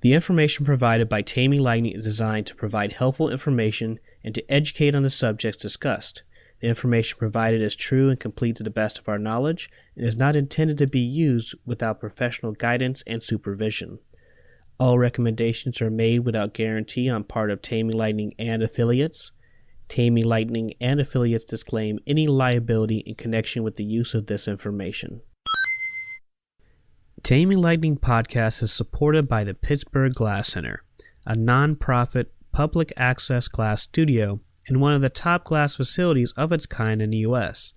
The information provided by Taming Lightning is designed to provide helpful information and to educate on the subjects discussed. The information provided is true and complete to the best of our knowledge and is not intended to be used without professional guidance and supervision. All recommendations are made without guarantee on part of Taming Lightning and affiliates. Taming Lightning and affiliates disclaim any liability in connection with the use of this information. Taming Lightning podcast is supported by the Pittsburgh Glass Center, a non-profit public access glass studio and one of the top glass facilities of its kind in the U.S.,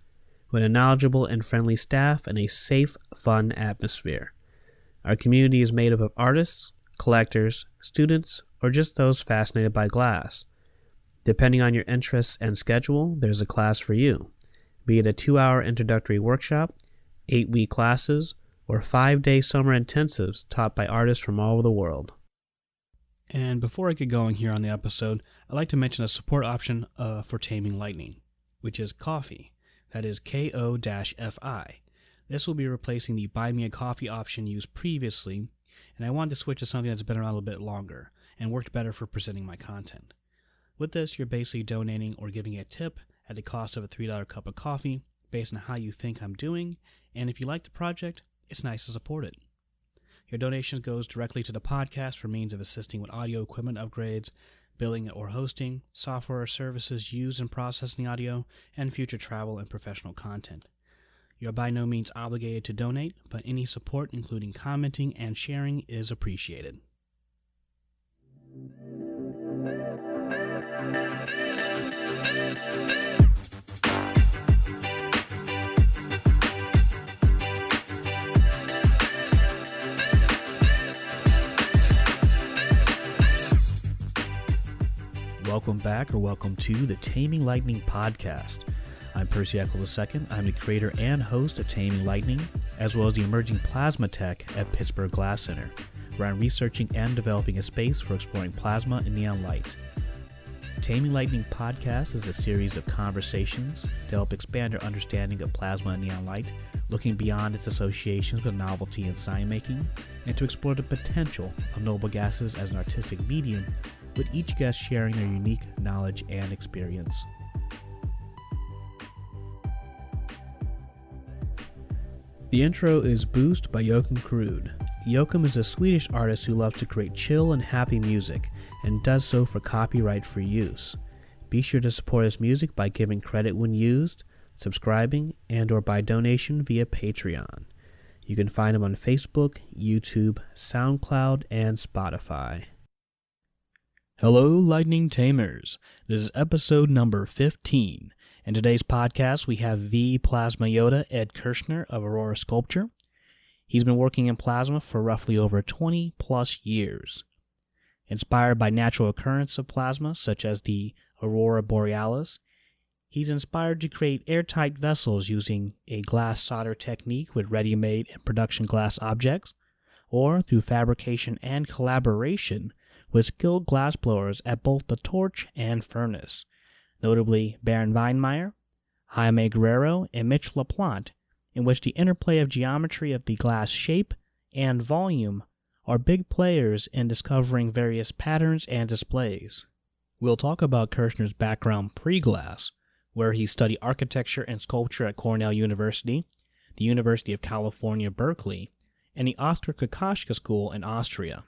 with a knowledgeable and friendly staff and a safe, fun atmosphere. Our community is made up of artists, collectors, students, or just those fascinated by glass. Depending on your interests and schedule, there's a class for you, be it a 2-hour introductory workshop, 8-week classes, or 5-day summer intensives taught by artists from all over the world. And before I get going here on the episode, I'd like to mention a support option for Taming Lightning, which is Ko-fi. That is Ko-fi. This will be replacing the Buy Me a Coffee option used previously, and I wanted to switch to something that's been around a little bit longer and worked better for presenting my content. With this, you're basically donating or giving a tip at the cost of a $3 cup of coffee based on how you think I'm doing, and if you like the project, it's nice to support it. Your donation goes directly to the podcast for means of assisting with audio equipment upgrades, billing or hosting, software or services used in processing audio, and future travel and professional content. You're by no means obligated to donate, but any support, including commenting and sharing, is appreciated. Welcome back, or welcome to the Taming Lightning podcast. I'm Percy Eccles II. I'm the creator and host of Taming Lightning, as well as the emerging plasma tech at Pittsburgh Glass Center, where I'm researching and developing a space for exploring plasma and neon light. Taming Lightning podcast is a series of conversations to help expand our understanding of plasma and neon light, looking beyond its associations with novelty in sign making, and to explore the potential of noble gases as an artistic medium, with each guest sharing their unique knowledge and experience. The intro is Boost by Joachim Krud. Joachim is a Swedish artist who loves to create chill and happy music, and does so for copyright-free use. Be sure to support his music by giving credit when used, subscribing, and or by donation via Patreon. You can find him on Facebook, YouTube, SoundCloud, and Spotify. Hello, Lightning Tamers. This is episode number 15. In today's podcast, we have the Plasma Yoda, Ed Kirshner of Aurora Sculpture. He's been working in plasma for roughly over 20 plus years. Inspired by natural occurrence of plasma, such as the Aurora borealis, he's inspired to create airtight vessels using a glass solder technique with ready-made and production glass objects, or through fabrication and collaboration with skilled glassblowers at both the torch and furnace, notably Bernd Weinmayer, Jaime Guerrero, and Mitch LaPlante, in which the interplay of geometry of the glass shape and volume are big players in discovering various patterns and displays. We'll talk about Kirshner's background pre-glass, where he studied architecture and sculpture at Cornell University, the University of California, Berkely, and the Oskar Kokoschka School in Austria.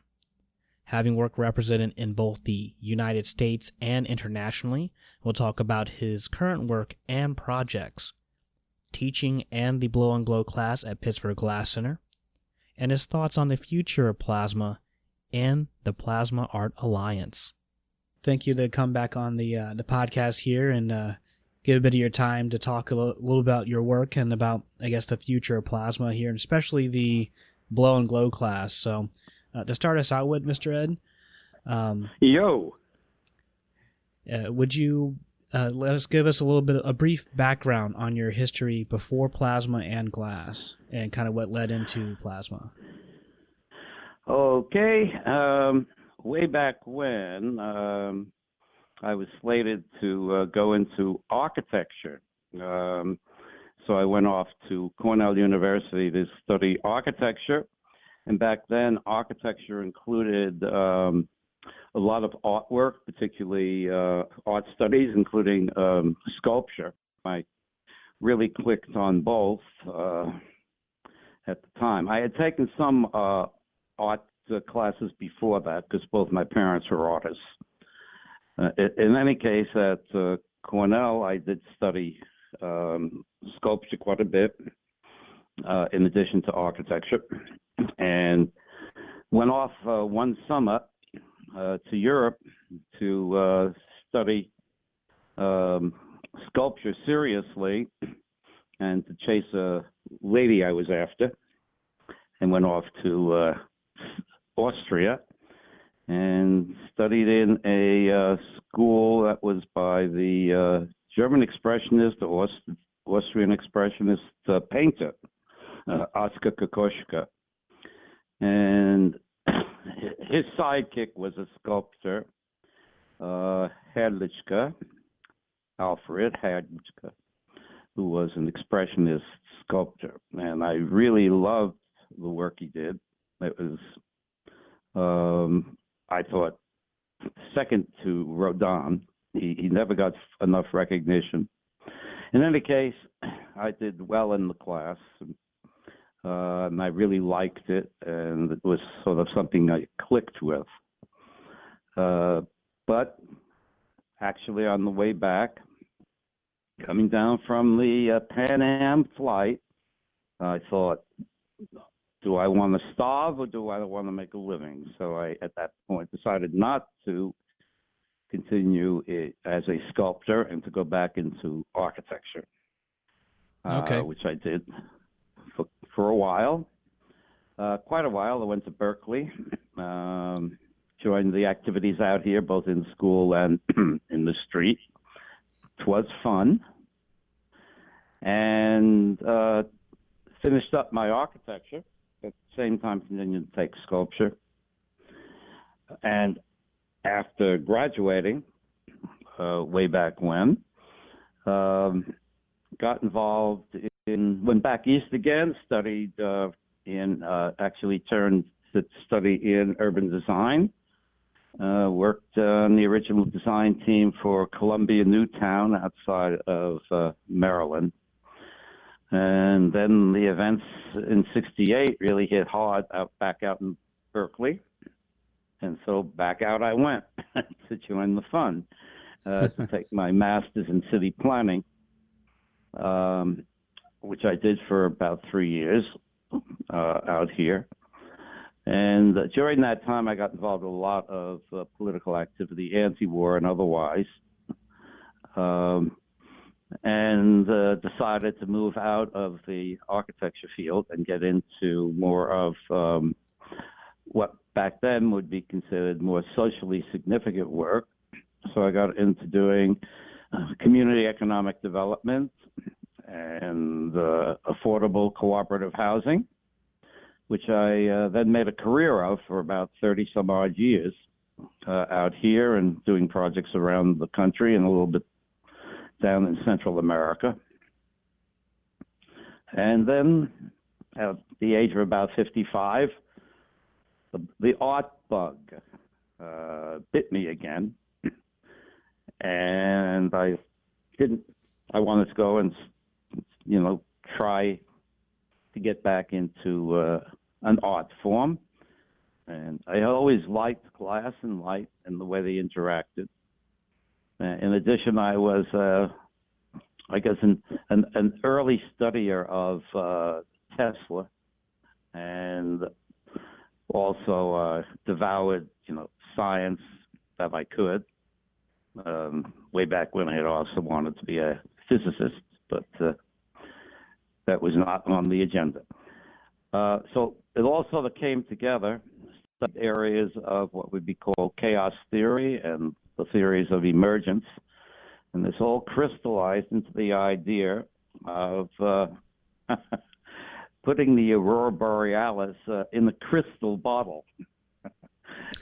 Having work represented in both the United States and internationally, we'll talk about his current work and projects, teaching and the Blow and Glow class at Pittsburgh Glass Center, and his thoughts on the future of plasma and the Plasma Art Alliance. Thank you to come back on the podcast here and give a bit of your time to talk a little about your work and about, I guess, the future of plasma here, and especially the Blow and Glow class. So, to start us out with, Mr. Ed, would you let us give us a brief background on your history before plasma and glass, and kind of what led into plasma? Okay. Way back when, I was slated to go into architecture. So I went off to Cornell University to study architecture. And back then, architecture included a lot of artwork, particularly art studies, including sculpture. I really clicked on both at the time. I had taken some art classes before that because both my parents were artists. In any case, at Cornell, I did study sculpture quite a bit, in addition to architecture, and went off one summer to Europe to study sculpture seriously and to chase a lady I was after, and went off to Austria and studied in a school that was by the German expressionist, the Austrian expressionist painter, Oskar Kokoschka. And his sidekick was a sculptor, Alfred Herrlichka, who was an expressionist sculptor. And I really loved the work he did. It was, I thought, second to Rodin. He never got enough recognition. In any case, I did well in the class, and I really liked it, and it was sort of something I clicked with. But actually, on the way back, coming down from the Pan Am flight, I thought, do I want to starve or do I want to make a living? So I, at that point, decided not to continue it as a sculptor and to go back into architecture, which I did for a while, quite a while. I went to Berkely, joined the activities out here, both in school and in the street. It was fun, and finished up my architecture. At the same time, continued to take sculpture. And after graduating, way back when, got involved went back east again, studied actually turned to study in urban design. Worked on the original design team for Columbia Newtown outside of Maryland. And then the events in '68 really hit hard back out in Berkeley. And so back out I went to join the fun, to take my master's in city planning, which I did for about 3 years out here. And during that time, I got involved in a lot of political activity, anti-war and otherwise, and decided to move out of the architecture field and get into more of what back then would be considered more socially significant work. So I got into doing community economic development and affordable cooperative housing, which I then made a career of for about 30 some odd years out here and doing projects around the country and a little bit down in Central America. And then at the age of about 55, the art bug bit me again. And I wanted to go and, try to get back into an art form. And I always liked glass and light and the way they interacted. In addition, I was, I guess, an early studier of Tesla, and also devoured, science that I could. Way back when I had also wanted to be a physicist, but that was not on the agenda. So it all sort of came together, some areas of what would be called chaos theory and the theories of emergence. And this all crystallized into the idea of putting the aurora borealis in the crystal bottle,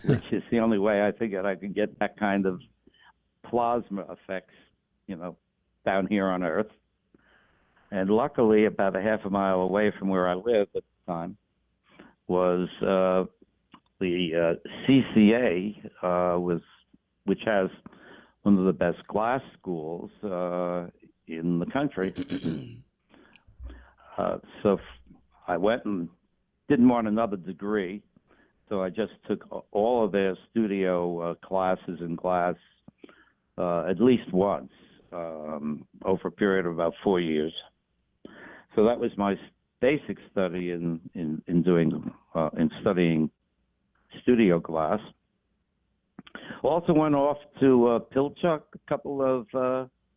which is the only way I figured I could get that kind of plasma effects, down here on Earth. And luckily, about a half a mile away from where I lived at the time was the CCA, which has one of the best glass schools in the country. So I went and didn't want another degree, so I just took all of their studio classes in glass at least once over a period of about 4 years. So that was my basic study in studying studio glass. Also went off to Pilchuck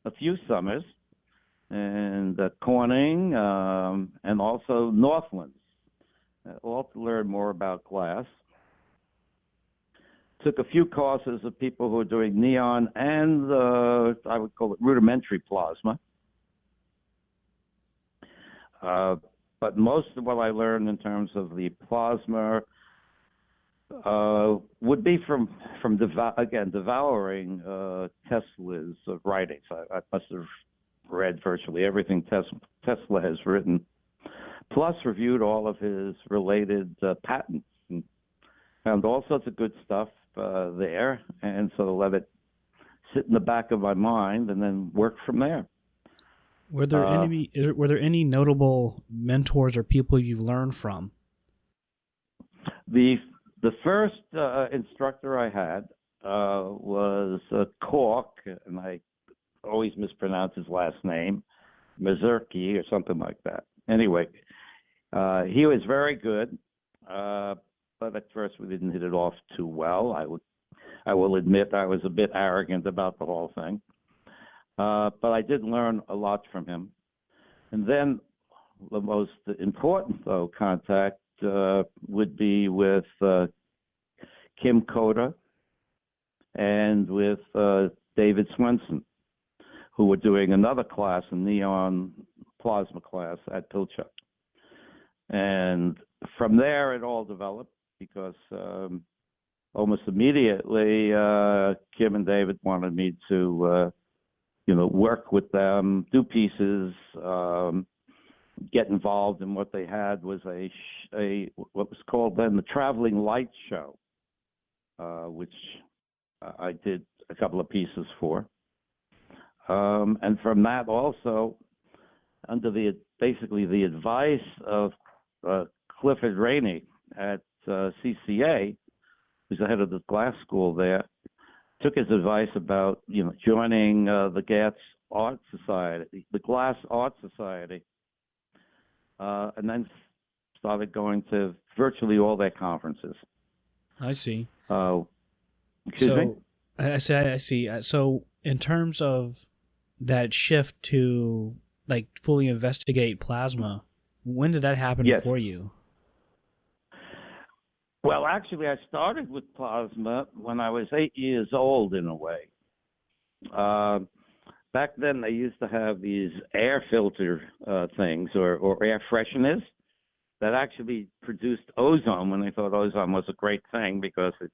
a few summers, and Corning, and also Northlands, all to learn more about glass. Took a few courses of people who are doing neon and I would call it rudimentary plasma. But most of what I learned in terms of the plasma would be from devouring Tesla's writings. I must have read virtually everything Tesla has written, plus reviewed all of his related patents, and found all sorts of good stuff there, and so let it sit in the back of my mind and then work from there. Were there any notable mentors or people you've learned from? The first instructor I had was Cork, and I always mispronounce his last name, Mazurki or something like that. Anyway, he was very good, but at first we didn't hit it off too well. I will admit I was a bit arrogant about the whole thing. But I did learn a lot from him. And then the most important, though, contact would be with Kim Coda and with David Swenson, who were doing another class, a neon plasma class at Pilchuck. And from there, it all developed because almost immediately, Kim and David wanted me to work with them, do pieces, get involved in what they had was what was called then the Traveling Light Show, which I did a couple of pieces for. And from that also, under basically the advice of Clifford Rainey at CCA, who's the head of the glass school there, took his advice about joining the Glass Art Society, and then started going to virtually all their conferences. I see. Excuse me? I see. So in terms of that shift to fully investigate plasma, when did that happen for you? Well, actually, I started with plasma when I was 8 years old, in a way. Back then, they used to have these air filter things or air fresheners that actually produced ozone when they thought ozone was a great thing because it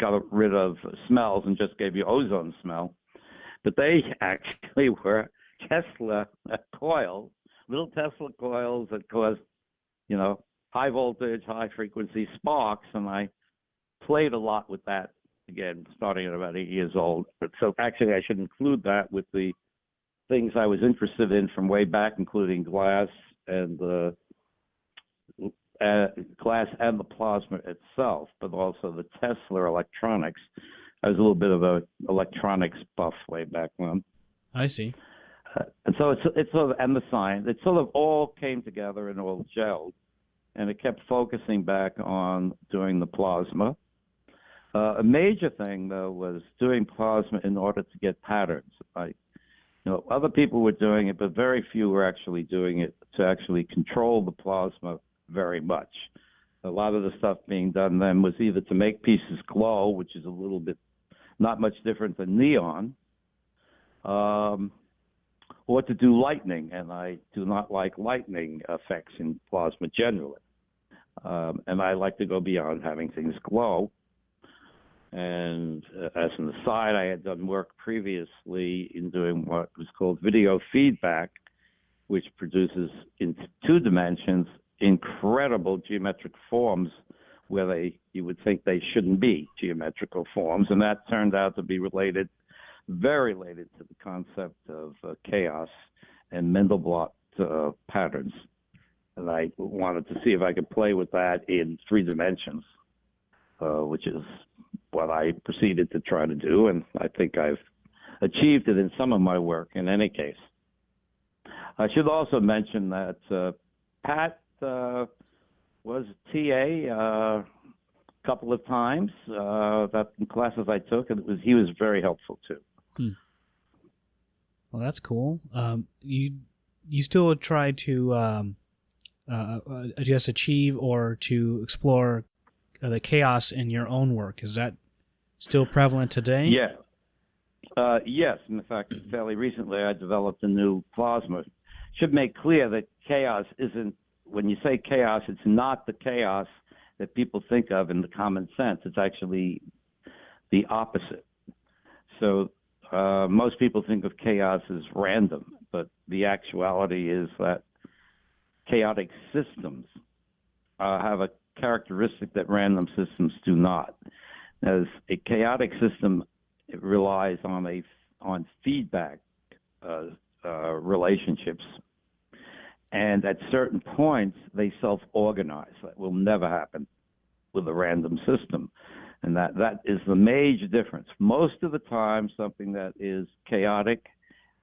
got rid of smells and just gave you ozone smell. But they actually were Tesla coils, little Tesla coils that caused, high voltage, high frequency sparks, and I played a lot with that, again, starting at about 8 years old. But so actually I should include that with the things I was interested in from way back, including glass and the plasma itself, but also the Tesla electronics. I was a little bit of a electronics buff way back when. I see. And so it's sort of, and the science, it sort of all came together and all gelled. And it kept focusing back on doing the plasma. A major thing, though, was doing plasma in order to get patterns. Other people were doing it, but very few were actually doing it to actually control the plasma very much. A lot of the stuff being done then was either to make pieces glow, which is a little bit not much different than neon, or to do lightning, and I do not like lightning effects in plasma generally. And I like to go beyond having things glow. And as an aside, I had done work previously in doing what was called video feedback, which produces in 2 dimensions incredible geometric forms where you would think they shouldn't be geometrical forms, and that turned out to be very related to the concept of chaos and Mandelbrot patterns. And I wanted to see if I could play with that in 3 dimensions, which is what I proceeded to try to do, and I think I've achieved it in some of my work in any case. I should also mention that Pat was TA a couple of times that in classes I took, and he was very helpful too. Well, that's cool. You still try to just achieve or to explore the chaos in your own work. Is that still prevalent today? Yeah. Yes. In fact, fairly recently I developed a new plasma. Should make clear that chaos isn't, when you say chaos, it's not the chaos that people think of in the common sense. It's actually the opposite. So most people think of chaos as random, but the actuality is that chaotic systems have a characteristic that random systems do not. As a chaotic system, it relies on feedback relationships, and at certain points they self-organize. That will never happen with a random system, and that is the major difference. Most of the time, something that is chaotic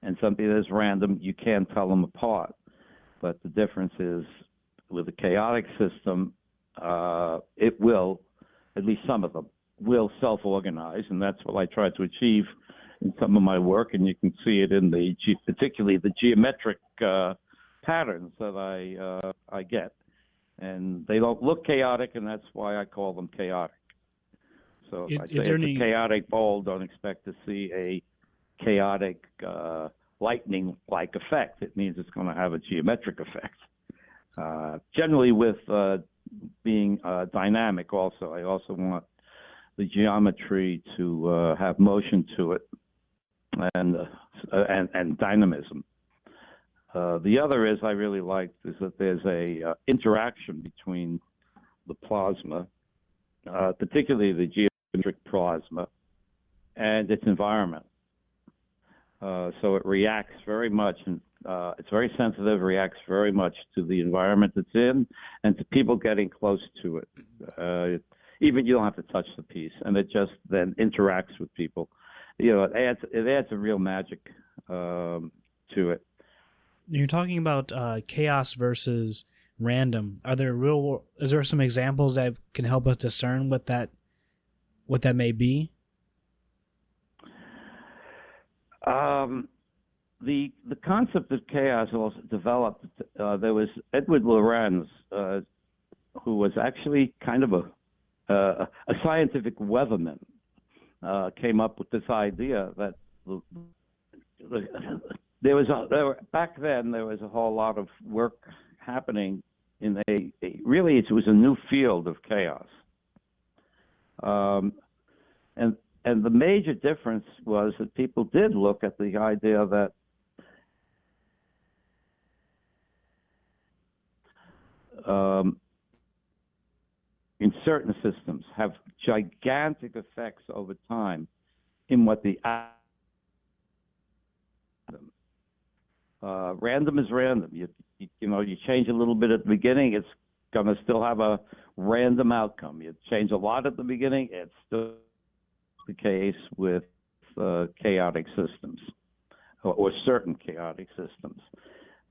and something that is random, you can't tell them apart. But the difference is, with a chaotic system, it will, at least some of them, will self-organize, and that's what I try to achieve in some of my work, and you can see it in particularly the geometric patterns that I get. And they don't look chaotic, and that's why I call them chaotic. So if I say it's a chaotic bowl, don't expect to see a chaotic lightning-like effect. It means it's going to have a geometric effect. Generally with being dynamic also. I also want the geometry to have motion to it and dynamism. The other is I really like is that there's a interaction between the plasma, particularly the geometric plasma, and its environment. So it reacts very much, and it's very sensitive, reacts very much to the environment it's in and to people getting close to it. Even you don't have to touch the piece, and it just then interacts with people. You know, it adds a real magic to it. You're talking about chaos versus random. Is there some examples that can help us discern what that may be? The concept of chaos also developed. There was Edward Lorenz, who was actually kind of a scientific weatherman, came up with this idea that back then there was a whole lot of work happening in really it was a new field of chaos, and the major difference was that people did look at the idea that in certain systems have gigantic effects over time in what the random is random. You change a little bit at the beginning, it's going to still have a random outcome. You change a lot at the beginning, it's still the case with chaotic systems or certain chaotic systems.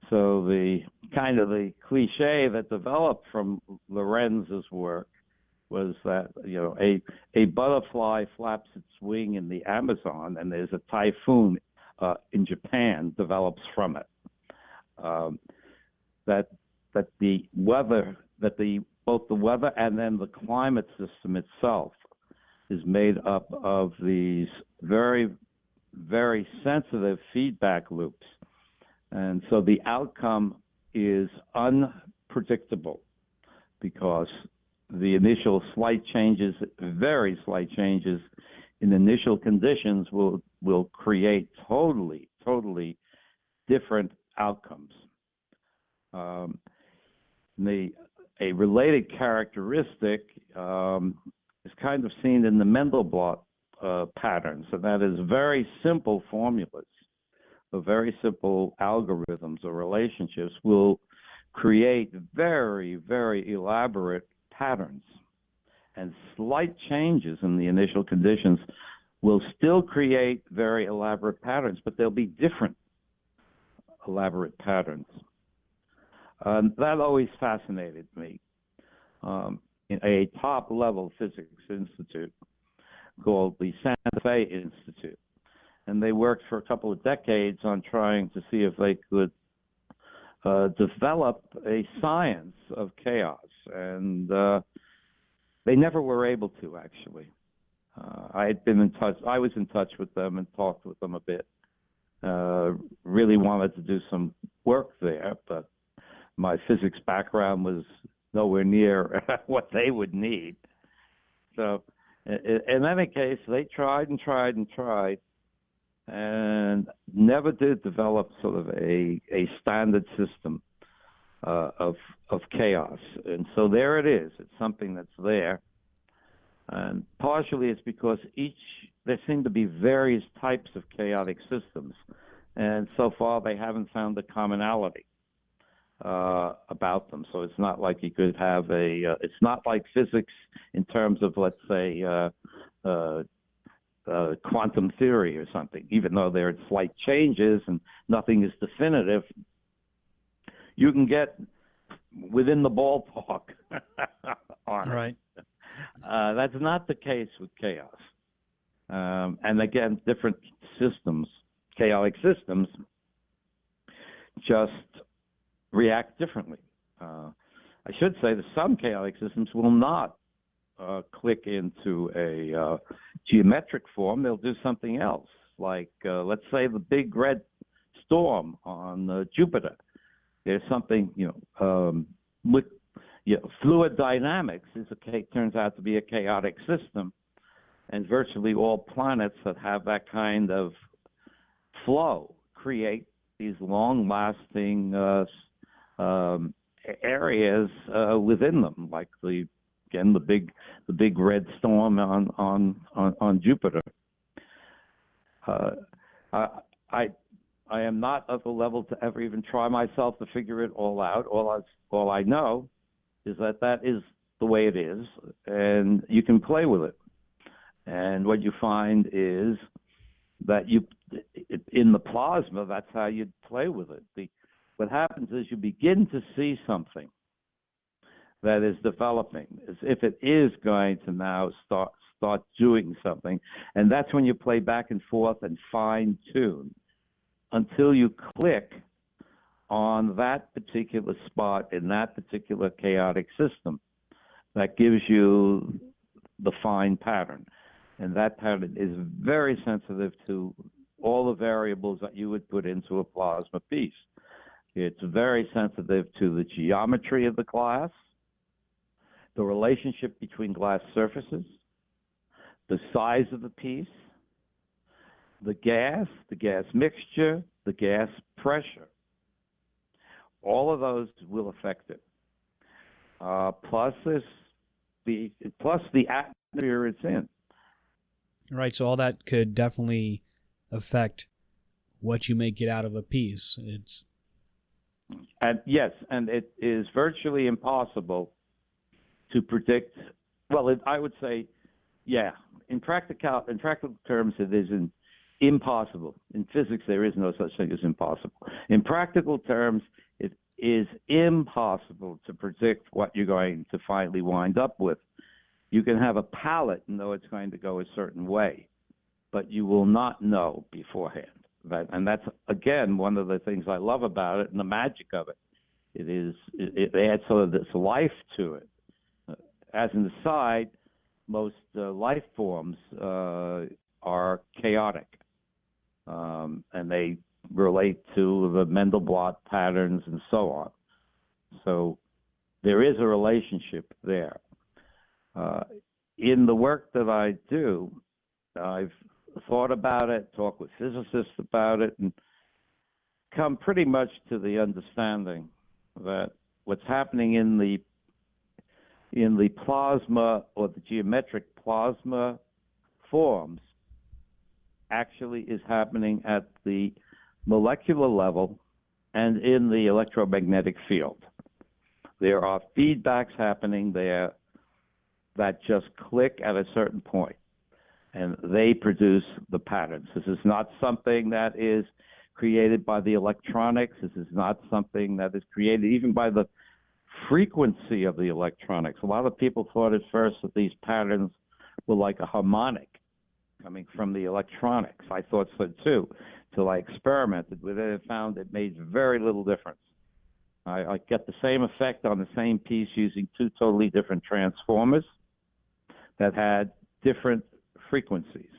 So the cliche that developed from Lorenz's work was that a butterfly flaps its wing in the Amazon, and there's a typhoon in Japan develops from it. That the weather, both the weather and then the climate system itself is made up of these very, very sensitive feedback loops. And so the outcome is unpredictable because the initial slight changes, very slight changes in initial conditions will create totally different outcomes. a related characteristic is kind of seen in the Mandelbrot patterns, and that is very simple formulas or very simple algorithms or relationships will create very, very elaborate patterns. And slight changes in the initial conditions will still create very elaborate patterns, but they'll be different elaborate patterns. That always fascinated me. In a top-level physics institute called the Santa Fe Institute. And they worked for a couple of decades on trying to see if they could develop a science of chaos. And they never were able to, actually. I had been in touch. I was in touch with them and talked with them a bit. Really wanted to do some work there, but my physics background was nowhere near what they would need. So in any case, they tried and tried and tried and never did develop sort of a standard system of chaos. And so there it is. It's something that's there. And partially it's because there seem to be various types of chaotic systems. And so far they haven't found a commonality about them. So it's not like you could have it's not like physics in terms of, let's say, quantum theory or something. Even though there are slight changes and nothing is definitive, you can get within the ballpark on Right. it. That's not the case with chaos. And again, different systems, chaotic systems, just react differently. I should say that some chaotic systems will not click into a geometric form. They'll do something else. Like, let's say the big red storm on Jupiter. There's something, fluid dynamics turns out to be a chaotic system. And virtually all planets that have that kind of flow create these long-lasting areas within them, like the big red storm on Jupiter. I am not at the level to ever even try myself to figure it all out. All I know is that is the way it is, and you can play with it. And what you find is that in the plasma, that's how you play with it. What happens is you begin to see something that is developing, as if it is going to now start doing something. And that's when you play back and forth and fine-tune until you click on that particular spot in that particular chaotic system that gives you the fine pattern. And that pattern is very sensitive to all the variables that you would put into a plasma piece. It's very sensitive to the geometry of the glass, the relationship between glass surfaces, the size of the piece, the gas mixture, the gas pressure. All of those will affect it. Plus the atmosphere it's in. Right, so all that could definitely affect what you may get out of a piece. And yes, and it is virtually impossible to predict. Well, I would say, yeah, in practical terms, it is impossible. In physics, there is no such thing as impossible. In practical terms, it is impossible to predict what you're going to finally wind up with. You can have a palette and know it's going to go a certain way, but you will not know beforehand. Right? And that's, again, one of the things I love about it and the magic of it. It adds sort of this life to it. As an aside, most life forms are chaotic, and they relate to the Mandelbrot patterns and so on. So there is a relationship there. In the work that I do, I've thought about it, talked with physicists about it, and come pretty much to the understanding that what's happening in the in the plasma or the geometric plasma forms actually is happening at the molecular level and in the electromagnetic field. There are feedbacks happening there that just click at a certain point, and they produce the patterns. This is not something that is created by the electronics. This is not something that is created even by the frequency of the electronics. A lot of people thought at first that these patterns were like a harmonic coming from the electronics. I thought so too, till I experimented with it and found it made very little difference. I get the same effect on the same piece using two totally different transformers that had different frequencies.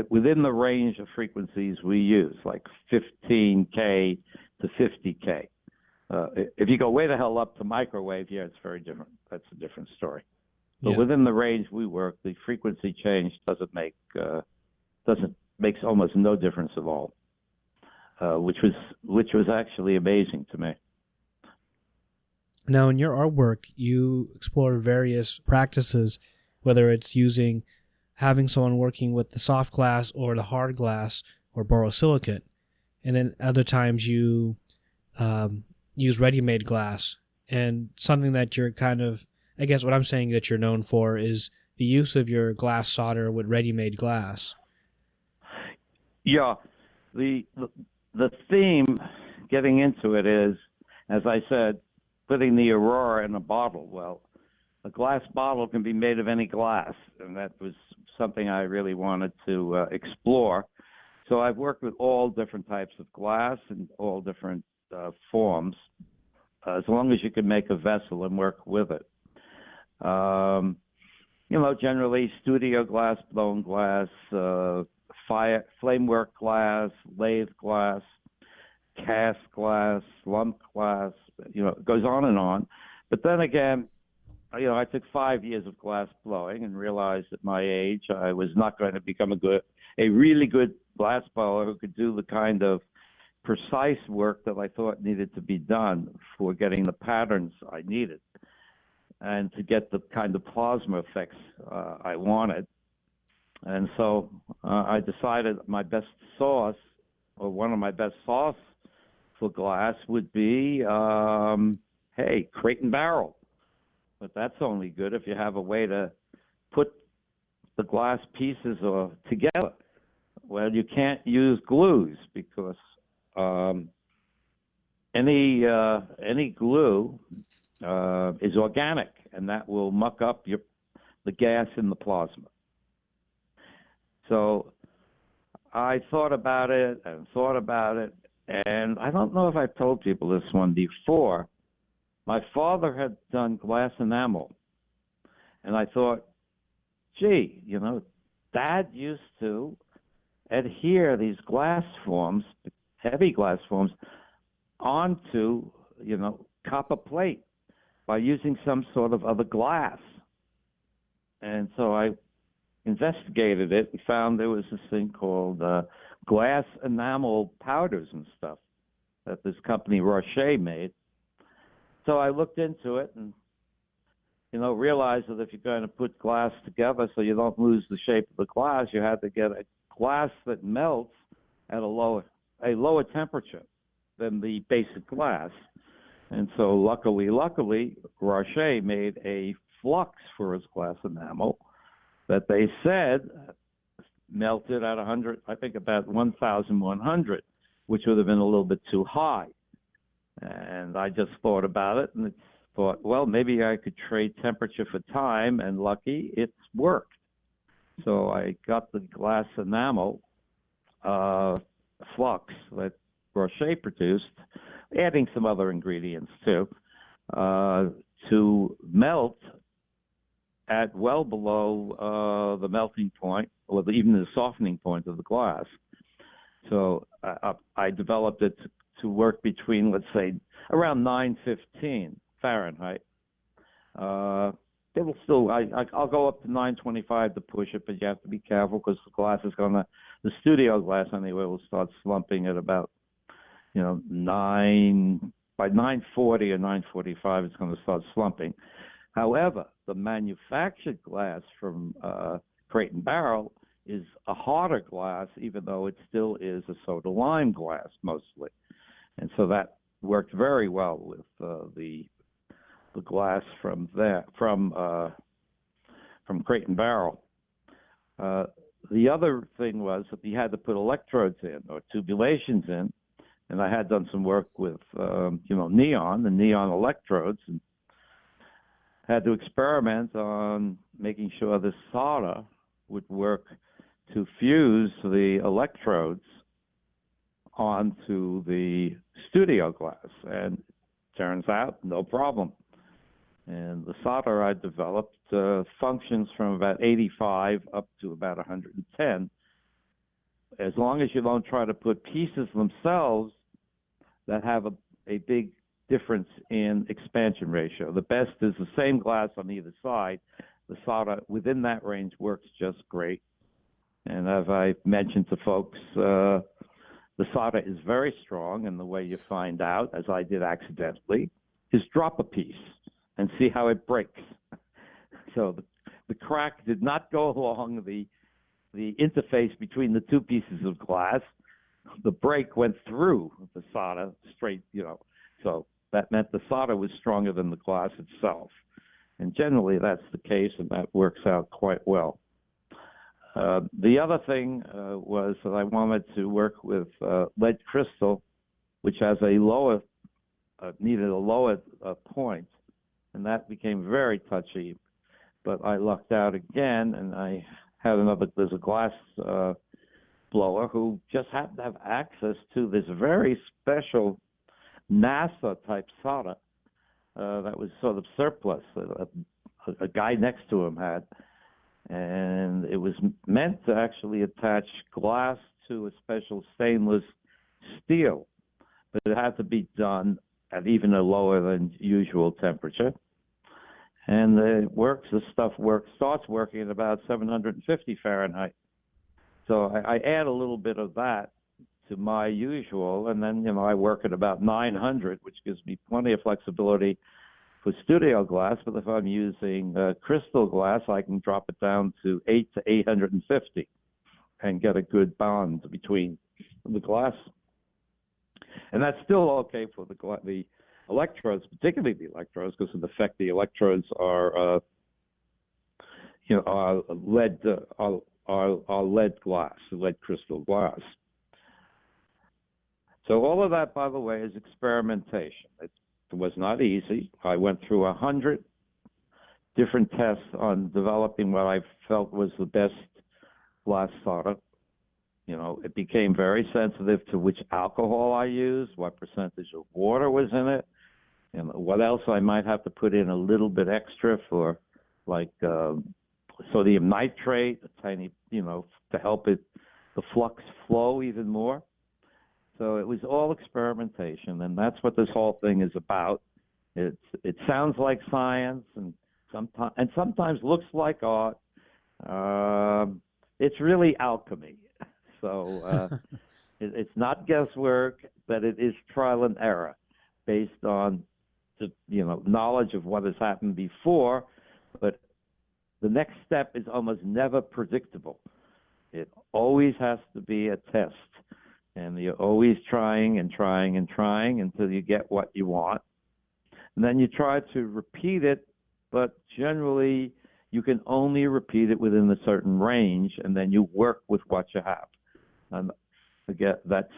Within the range of frequencies we use, like 15K to 50K. If you go way the hell up to microwave, yeah, it's very different. That's a different story. But within the range we work, the frequency change makes almost no difference at all, which was actually amazing to me. Now, in your artwork, you explore various practices, whether it's having someone working with the soft glass or the hard glass or borosilicate, and then other times you use ready-made glass. And something that you're I guess what I'm saying that you're known for is the use of your glass solder with ready-made glass. Yeah, the theme getting into it is, as I said, putting the Aurora in a bottle. Well, a glass bottle can be made of any glass, and that was something I really wanted to explore. So I've worked with all different types of glass and all different forms, as long as you can make a vessel and work with it. Generally studio glass, blown glass, flamework glass, lathe glass, cast glass, lump glass, it goes on and on. But then again, I took 5 years of glass blowing and realized at my age I was not going to become a really good glass blower who could do the kind of precise work that I thought needed to be done for getting the patterns I needed and to get the kind of plasma effects I wanted. And so I decided my best sauce, or one of my best sauce for glass, would be, crate and barrel. But that's only good if you have a way to put the glass pieces together. Well, you can't use glues because any glue is organic, and that will muck up the gas in the plasma. So I thought about it, and I don't know if I've told people this one before. My father had done glass enamel, and I thought, gee, Dad used to adhere these glass forms, heavy glass forms, onto, copper plate by using some sort of other glass. And so I investigated it and found there was this thing called glass enamel powders and stuff that this company Roche made. So I looked into it and, realized that if you're going to put glass together so you don't lose the shape of the glass, you had to get a glass that melts at a lower temperature than the basic glass. And so luckily, Roche made a flux for its glass enamel that they said melted at 100, I think about 1,100, which would have been a little bit too high. And I just thought about it and thought, well, maybe I could trade temperature for time, and lucky, it's worked. So I got the glass enamel flux that Roche produced, adding some other ingredients too, to melt at well below the melting point, or even the softening point of the glass. So I developed it to work between, let's say, around 915 Fahrenheit. It'll still, I'll go up to 925 to push it, but you have to be careful because the glass is the studio glass anyway will start slumping at about, by 940 or 945, it's going to start slumping. However, the manufactured glass from Crate and Barrel is a harder glass, even though it still is a soda lime glass mostly. And so that worked very well with the glass from Crate and Barrel. The other thing was that you had to put electrodes in or tubulations in, and I had done some work with the neon electrodes, and had to experiment on making sure the solder would work to fuse the electrodes onto the studio glass, and turns out no problem. And the solder I developed functions from about 85 up to about 110. As long as you don't try to put pieces themselves that have a big difference in expansion ratio. The best is the same glass on either side. The solder within that range works just great. And as I mentioned to folks, the solder is very strong, and the way you find out, as I did accidentally, is drop a piece and see how it breaks. So the crack did not go along the interface between the two pieces of glass. The break went through the solder straight, so that meant the solder was stronger than the glass itself. And generally that's the case, and that works out quite well. The other thing was that I wanted to work with lead crystal, which has needed a lower point, and that became very touchy. But I lucked out again, and I had there's a glass blower who just happened to have access to this very special NASA-type solder that was sort of surplus. A guy next to him had. And it was meant to actually attach glass to a special stainless steel, but it had to be done at even a lower than usual temperature. And starts working at about 750 Fahrenheit. So I add a little bit of that to my usual, and then I work at about 900, which gives me plenty of flexibility for studio glass. But if I'm using crystal glass, I can drop it down to 850 and get a good bond between the glass. And that's still okay for the electrodes, particularly the electrodes, because in effect the electrodes are lead glass, lead crystal glass. So all of that, by the way, is experimentation. It was not easy. I went through 100 different tests on developing what I felt was the best glass solder. It became very sensitive to which alcohol I used, what percentage of water was in it, and what else I might have to put in a little bit extra for, like sodium nitrate, a tiny, to help the flux flow even more. So it was all experimentation, and that's what this whole thing is about. It sounds like science, and sometimes looks like art. It's really alchemy. So it's not guesswork, but it is trial and error based on the knowledge of what has happened before. But the next step is almost never predictable. It always has to be a test. And you're always trying and trying and trying until you get what you want. And then you try to repeat it, but generally you can only repeat it within a certain range, and then you work with what you have. And again, that's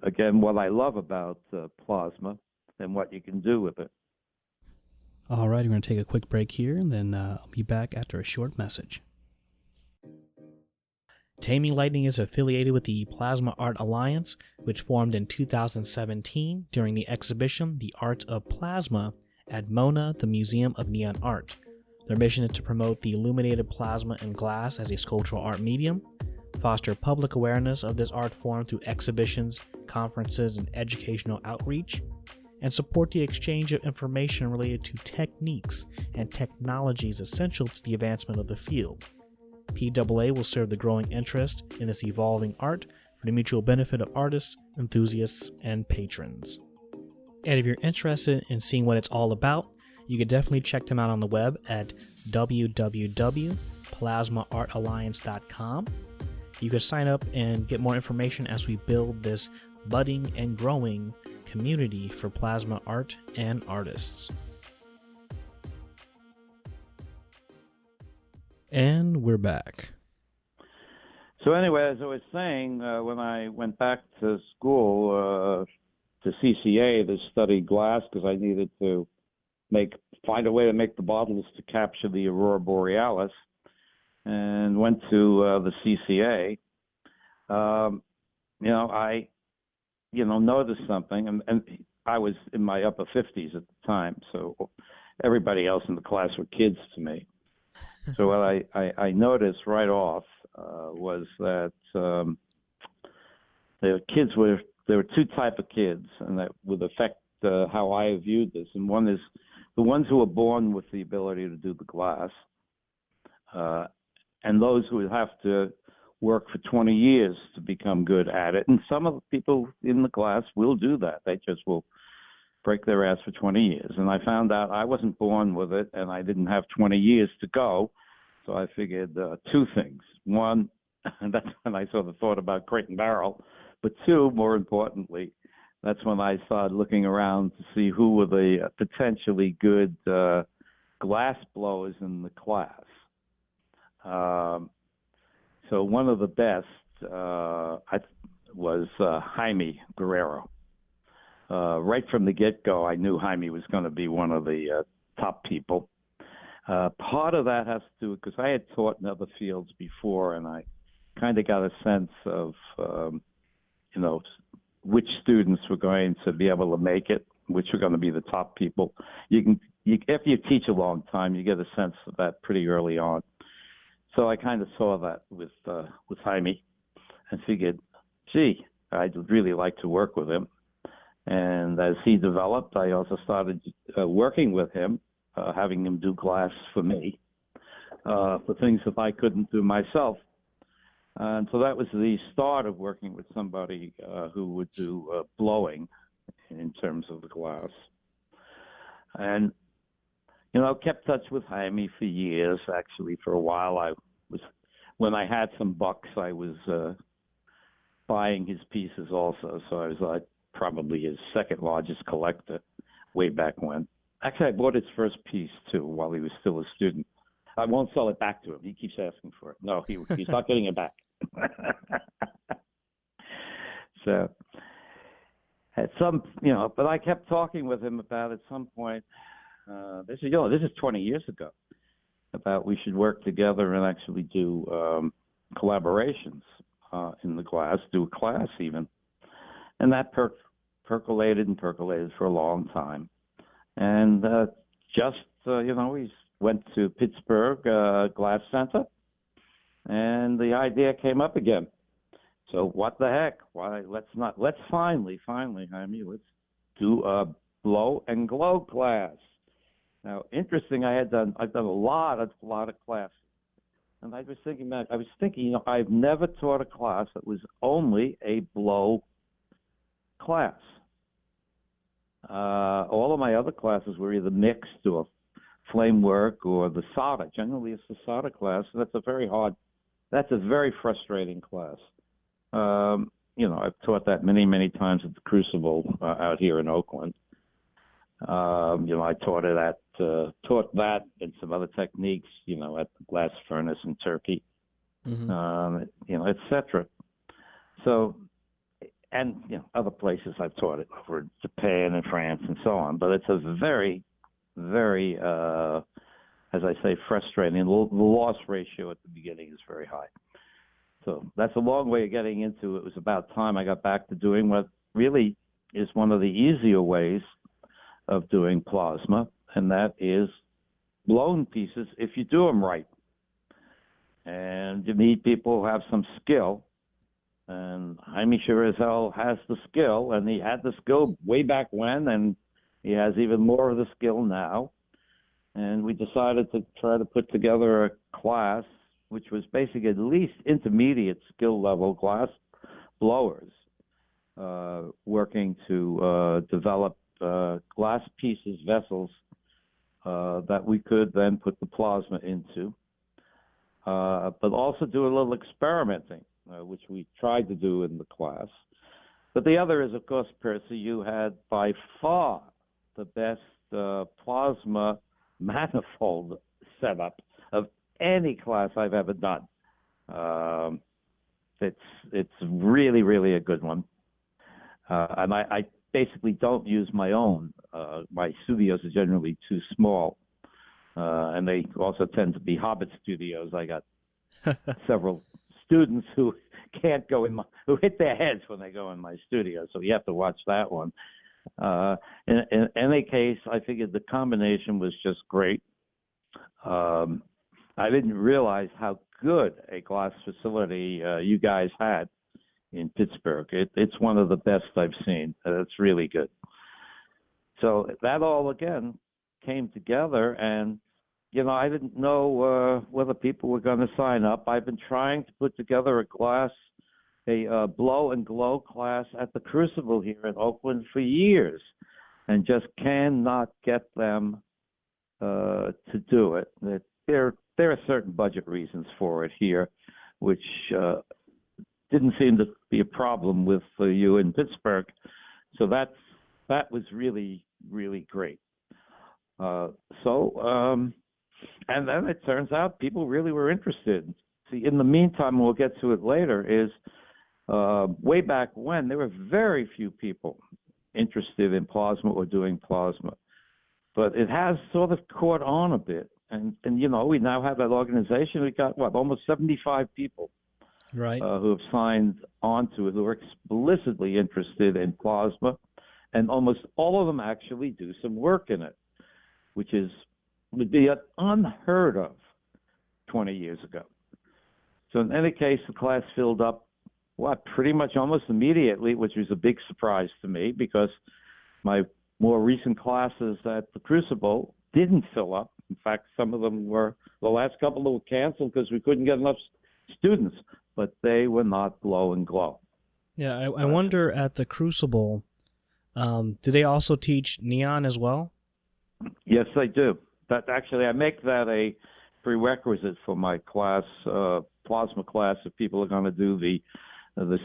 what I love about plasma and what you can do with it. All right, we're going to take a quick break here, and then I'll be back after a short message. Taming Lightning is affiliated with the Plasma Art Alliance, which formed in 2017 during the exhibition The Art of Plasma at MONA, the Museum of Neon Art. Their mission is to promote the illuminated plasma and glass as a sculptural art medium, foster public awareness of this art form through exhibitions, conferences, and educational outreach, and support the exchange of information related to techniques and technologies essential to the advancement of the field. PAA will serve the growing interest in this evolving art for the mutual benefit of artists, enthusiasts, and patrons. And if you're interested in seeing what it's all about, You can definitely check them out on the web at www.plasmaartalliance.com. You can sign up and get more information as we build this budding and growing community for plasma art and artists. And we're back. So anyway, as I was saying, when I went back to school, to CCA to study glass, because I needed to find a way to make the bottles to capture the aurora borealis, and went to the CCA, I noticed something, and I was in my upper 50s at the time, so everybody else in the class were kids to me. So what I noticed right off was that the kids there were two type of kids, and that would affect how I viewed this. And one is the ones who are born with the ability to do the glass, and those who would have to work for 20 years to become good at it. And some of the people in the class will do that. They just will break their ass for 20 years. And I found out I wasn't born with it, and I didn't have 20 years to go. So I figured two things. One, and that's when I sort of thought about crate and barrel. But two, more importantly, that's when I started looking around to see who were the potentially good glass blowers in the class. So one of the best was Jaime Guerrero. Right from the get-go, I knew Jaime was going to be one of the top people. Part of that has to do, because I had taught in other fields before, and I kind of got a sense of, which students were going to be able to make it, which were going to be the top people. After you teach a long time, you get a sense of that pretty early on. So I kind of saw that with Jaime, and figured, gee, I'd really like to work with him. And as he developed, I also started working with him, having him do glass for me, for things that I couldn't do myself. And so that was the start of working with somebody who would do blowing in terms of the glass. And, kept touch with Jaime for years. Actually, for a while, when I had some bucks, I was buying his pieces also. So I was like probably his second largest collector way back when. Actually, I bought his first piece, too, while he was still a student. I won't sell it back to him. He keeps asking for it. No, he's not getting it back. So, at but I kept talking with him about at some point, this is 20 years ago, about we should work together and actually do collaborations in the glass, do a class even. And that percolated for a long time. And we went to Pittsburgh Glass Center, and the idea came up again. So what the heck? Why let's finally, Jaime, let's do a blow and glow class. Now, interesting, I've done a lot of classes, and I was thinking, I've never taught a class that was only a blow class. All of my other classes were either mixed or flame work or the solder. Generally, it's the solder class. So that's a very frustrating class. I've taught that many, many times at the Crucible out here in Oakland. I taught that and some other techniques, at the glass furnace in Turkey, et cetera. So, and, other places I've taught it, over Japan and France and so on. But it's a very, very, as I say, frustrating. The loss ratio at the beginning is very high. So that's a long way of getting into it. It was about time I got back to doing what really is one of the easier ways of doing plasma, and that is blown pieces if you do them right. And you need people who have some skill. And Jaime sure as hell has the skill, and he had the skill way back when, and he has even more of the skill now. And we decided to try to put together a class which was basically at least intermediate skill level glass blowers, working to develop glass pieces, vessels, that we could then put the plasma into, but also do a little experimenting, which we tried to do in the class. But the other is, of course, Percy, you had by far the best plasma manifold setup of any class I've ever done. It's really, really a good one. And I basically don't use my own. My studios are generally too small, and they also tend to be hobbit studios. I got several students who can't go in who hit their heads when they go in my studio, so you have to watch that one. In any case, I figured the combination was just great. I didn't realize how good a glass facility you guys had in Pittsburgh. It's one of the best I've seen. It's really good. So that all, again, came together, and, I didn't know whether people were going to sign up. I've been trying to put together a blow and glow class at the Crucible here in Oakland for years, and just cannot get them to do it. There are certain budget reasons for it here, which didn't seem to be a problem with you in Pittsburgh. So that was really, really great. And then it turns out people really were interested. See, in the meantime, we'll get to it later, is way back when, there were very few people interested in plasma or doing plasma. But it has sort of caught on a bit. And we now have that organization. We got, almost 75 people right, who have signed on to it, who are explicitly interested in plasma. And almost all of them actually do some work in it, which would be unheard of 20 years ago. So in any case, the class filled up, pretty much almost immediately, which was a big surprise to me, because my more recent classes at the Crucible didn't fill up. In fact, some of them the last couple were canceled because we couldn't get enough students, but they were not blow and glow. Yeah, I wonder at the Crucible, do they also teach neon as well? Yes, they do. I make that a prerequisite for my class, plasma class. If people are going to do the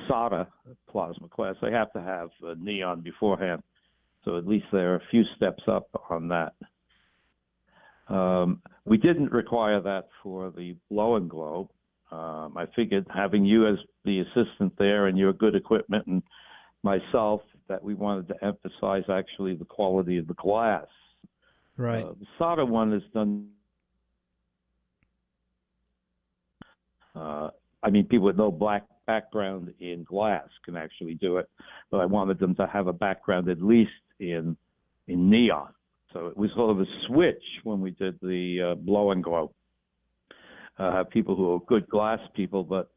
solder plasma class, they have to have neon beforehand. So at least they're a few steps up on that. We didn't require that for the blow and glow. I figured having you as the assistant there and your good equipment and myself, that we wanted to emphasize actually the quality of the glass. Right. The solder one is done. People with no black background in glass can actually do it, but I wanted them to have a background at least in neon. So it was sort of a switch when we did the blow and glow. People who are good glass people, but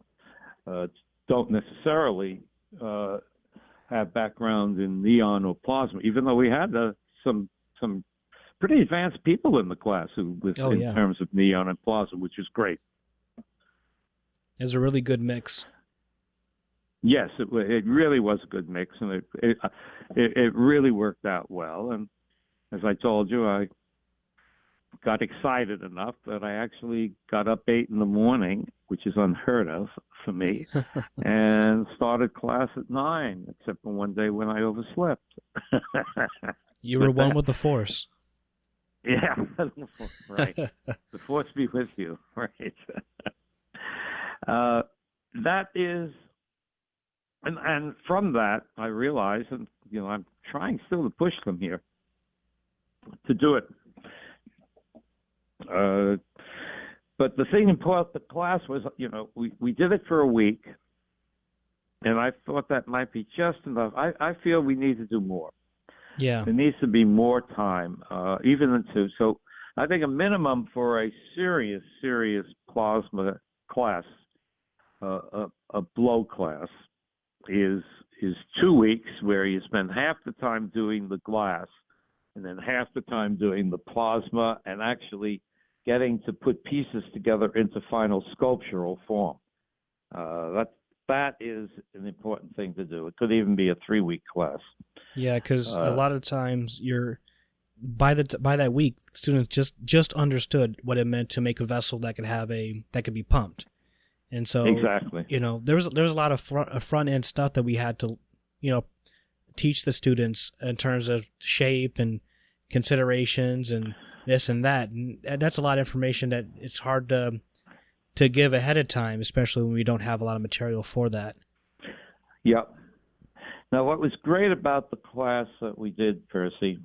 don't necessarily have background in neon or plasma, even though we had some pretty advanced people in the class in terms of neon and plasma, which is great. It's a really good mix. Yes, it really was a good mix, and it really worked out well. And as I told you, I got excited enough that I actually got up 8 a.m, which is unheard of for me, and started class at 9, except for one day when I overslept. You were one with the Force. Yeah, right. The Force be with you, right? That is, and from that I realized, and I'm trying still to push them here to do it. But the thing about the class was, we did it for a week, and I thought that might be just enough. I feel we need to do more. Yeah. There needs to be more time, even in 2. So I think a minimum for a serious plasma class, a blow class, is 2 weeks where you spend half the time doing the glass and then half the time doing the plasma and actually getting to put pieces together into final sculptural form. That is an important thing to do. It could even be a 3-week class. Yeah, because a lot of times by that week, students just understood what it meant to make a vessel that could be pumped. And so, exactly, there was a lot of front end stuff that we had to, teach the students in terms of shape and considerations and this and that. And that's a lot of information that it's hard to give ahead of time, especially when we don't have a lot of material for that. Yep. Now, what was great about the class that we did, Percy,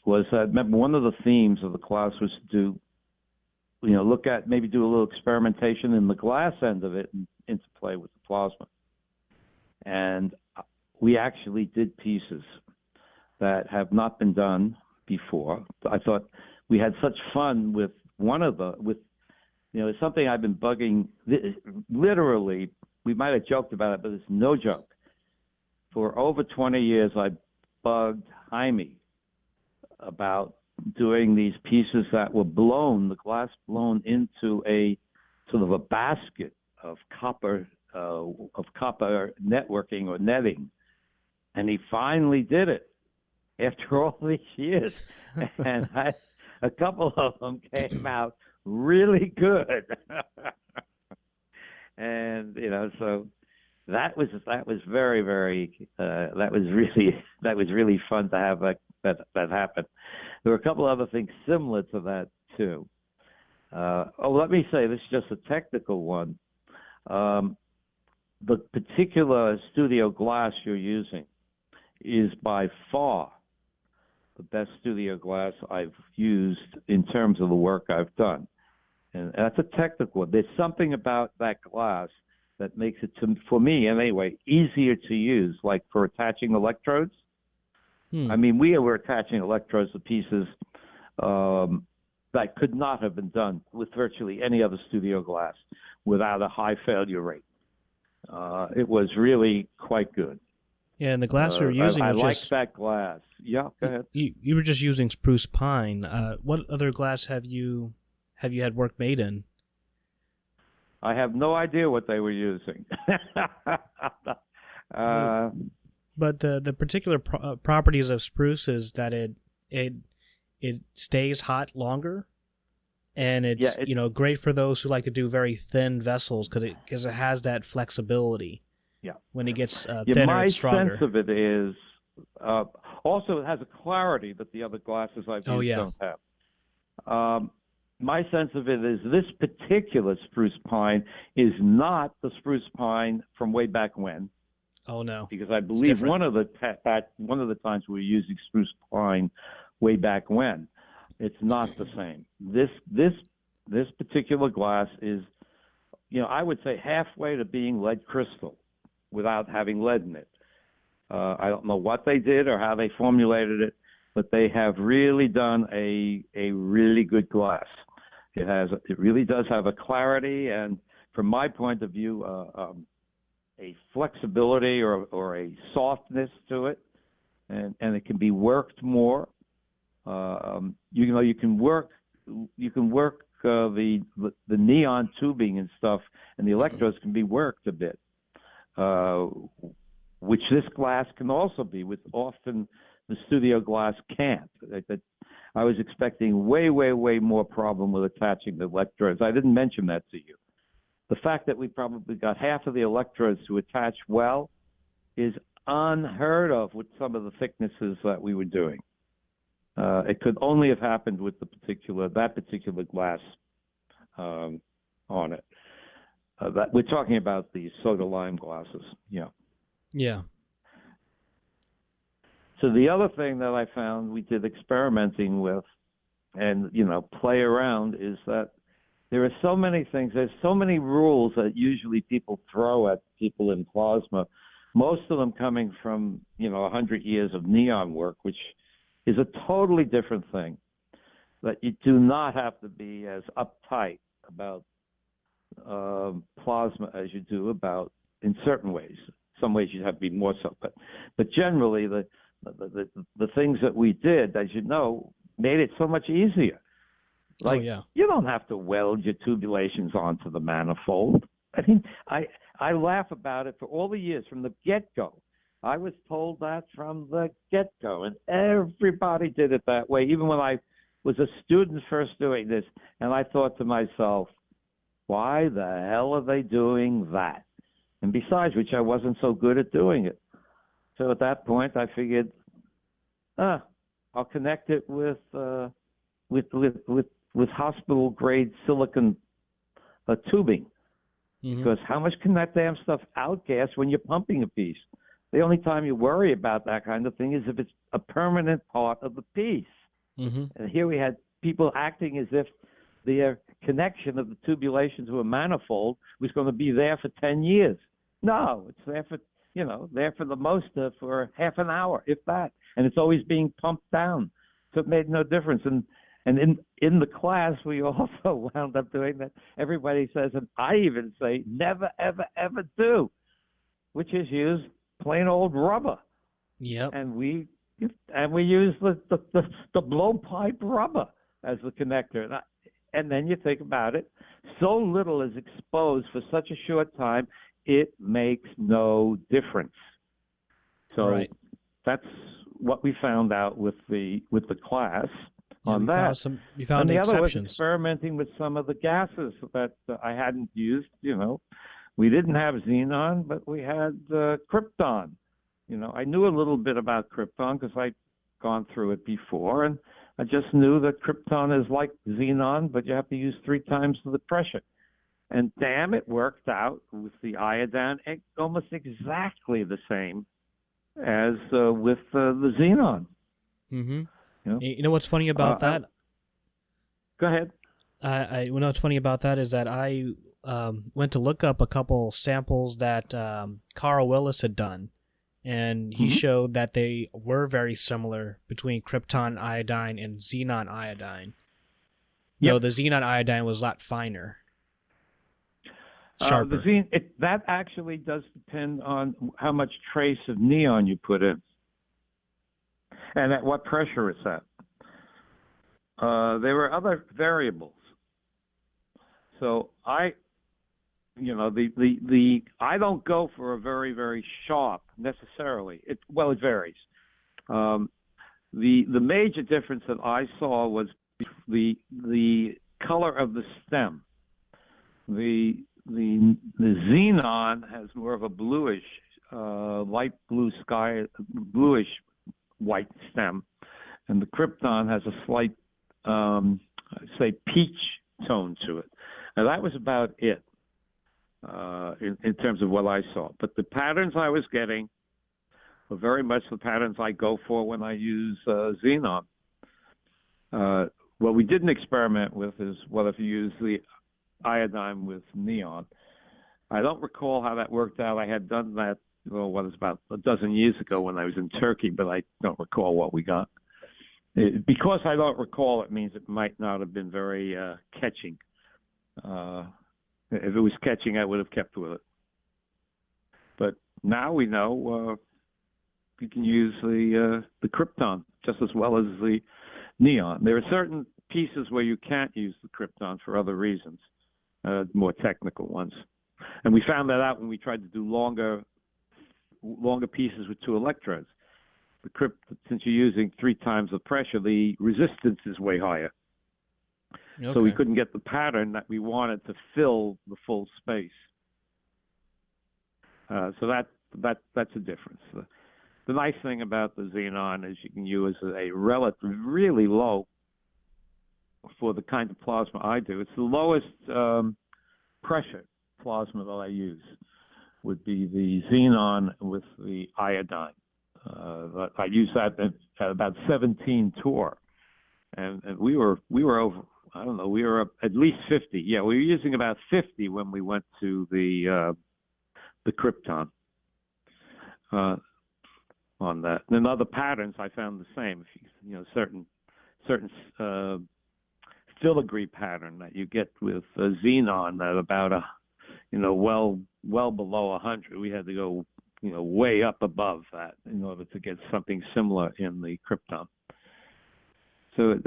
was that, remember, one of the themes of the class was to maybe do a little experimentation in the glass end of it and interplay with the plasma. And we actually did pieces that have not been done before. I thought we had such fun with it's something I've been bugging, literally, we might have joked about it, but it's no joke. For over 20 years, I bugged Jaime about doing these pieces that were the glass blown into a sort of a basket of copper networking or netting. And he finally did it after all these years. And a couple of them came out really good. And, so that was very, very, that was really fun to have that happen. There were a couple other things similar to that too. Let me say, this is just a technical one. The particular studio glass you're using is by far the best studio glass I've used in terms of the work I've done. And that's a technical one. There's something about that glass that makes it, for me anyway, easier to use, like for attaching electrodes. I mean, we were attaching electrodes to pieces that could not have been done with virtually any other studio glass without a high failure rate. It was really quite good. Yeah, and the glass you were using I like that glass. Yeah, go ahead. You were just using spruce pine. What other glass have you had work made in? I have no idea what they were using. But the particular properties of spruce is that it stays hot longer, and it's great for those who like to do very thin vessels because it has that flexibility. Yeah. When it gets thinner, it's stronger. My sense of it is also it has a clarity that the other glasses I've used don't have. My sense of it is this particular spruce pine is not the spruce pine from way back when. Oh no! Because I believe one of the times we were using spruce pine way back when, it's not the same. This particular glass is, I would say halfway to being lead crystal, without having lead in it. I don't know what they did or how they formulated it, but they have really done a really good glass. It really does have a clarity, and from my point of view, a flexibility or a softness to it, and it can be worked more. You can work the neon tubing and stuff, and the electrodes can be worked a bit, which this glass can also be. With often the studio glass can't. I was expecting way, way, way more problem with attaching the electrodes. I didn't mention that to you. The fact that we probably got half of the electrodes to attach well is unheard of with some of the thicknesses that we were doing. It could only have happened with that particular glass on it. We're talking about the soda lime glasses. Yeah. Yeah. So the other thing that I found we did experimenting with and, play around is that there are so many things, there's so many rules that usually people throw at people in plasma, most of them coming from, 100 years of neon work, which is a totally different thing. That you do not have to be as uptight about plasma as you do about, in certain ways. Some ways you have to be more so, but generally the things that we did, as you know, made it so much easier. Like, you don't have to weld your tubulations onto the manifold. I mean, I laugh about it for all the years from the get-go. I was told that from the get-go, and everybody did it that way, even when I was a student first doing this. And I thought to myself, why the hell are they doing that? And besides which, I wasn't so good at doing it. So at that point, I figured, I'll connect it with hospital-grade silicon tubing. Because how much can that damn stuff outgas when you're pumping a piece? The only time you worry about that kind of thing is if it's a permanent part of the piece. And here we had people acting as if the connection of the tubulation to a manifold was going to be there for 10 years. No, it's there for, there for the most for half an hour, if that. And it's always being pumped down. So it made no difference. And in the class, we also wound up doing that. Everybody says, and I even say, never, ever, ever do, which is use plain old rubber. Yep. And we use the blowpipe rubber as the connector. And then you think about it, so little is exposed for such a short time, it makes no difference. So that's what we found out with the class on that. You found and the exceptions. other was experimenting with some of the gases that I hadn't used. We didn't have xenon, but we had krypton. I knew a little bit about krypton because I'd gone through it before, and I just knew that krypton is like xenon, but you have to use 3 times the pressure. And damn, it worked out with the iodine almost exactly the same as with the xenon. You know what's funny about that? Go ahead. You know what's funny about that is that I went to look up a couple samples that Carl Willis had done, and he showed that they were very similar between krypton iodine and xenon iodine. Though the xenon iodine was a lot finer. Sharper. That actually does depend on how much trace of neon you put in and at what pressure it's at. There were other variables. So I don't go for a very, very sharp necessarily. It varies. The major difference that I saw was the color of the stem. The xenon has more of a bluish, light blue sky, bluish white stem, and the krypton has a slight, say, peach tone to it. Now that was about it in terms of what I saw. But the patterns I was getting were very much the patterns I go for when I use xenon. What we didn't experiment with is if you use the iodine with neon. I don't recall how that worked out. I had done that, about a dozen years ago when I was in Turkey, but I don't recall what we got. Because I don't recall, it means it might not have been very catching. If it was catching, I would have kept with it. But now we know you can use the krypton just as well as the neon. There are certain pieces where you can't use the krypton for other reasons. More technical ones. And we found that out when we tried to do longer pieces with 2 electrodes. Since you're using 3 times the pressure, the resistance is way higher. Okay. So we couldn't get the pattern that we wanted to fill the full space. So that's a difference. The nice thing about the xenon is you can use a really low, for the kind of plasma I do. It's the lowest pressure plasma that I use would be the xenon with the iodine. I use that at about 17 torr, and we were over. I don't know. We were up at least 50. Yeah, we were using about 50 when we went to the krypton on that. And then other patterns I found the same. Certain filigree pattern that you get with xenon at about well below 100. We had to go way up above that in order to get something similar in the krypton. So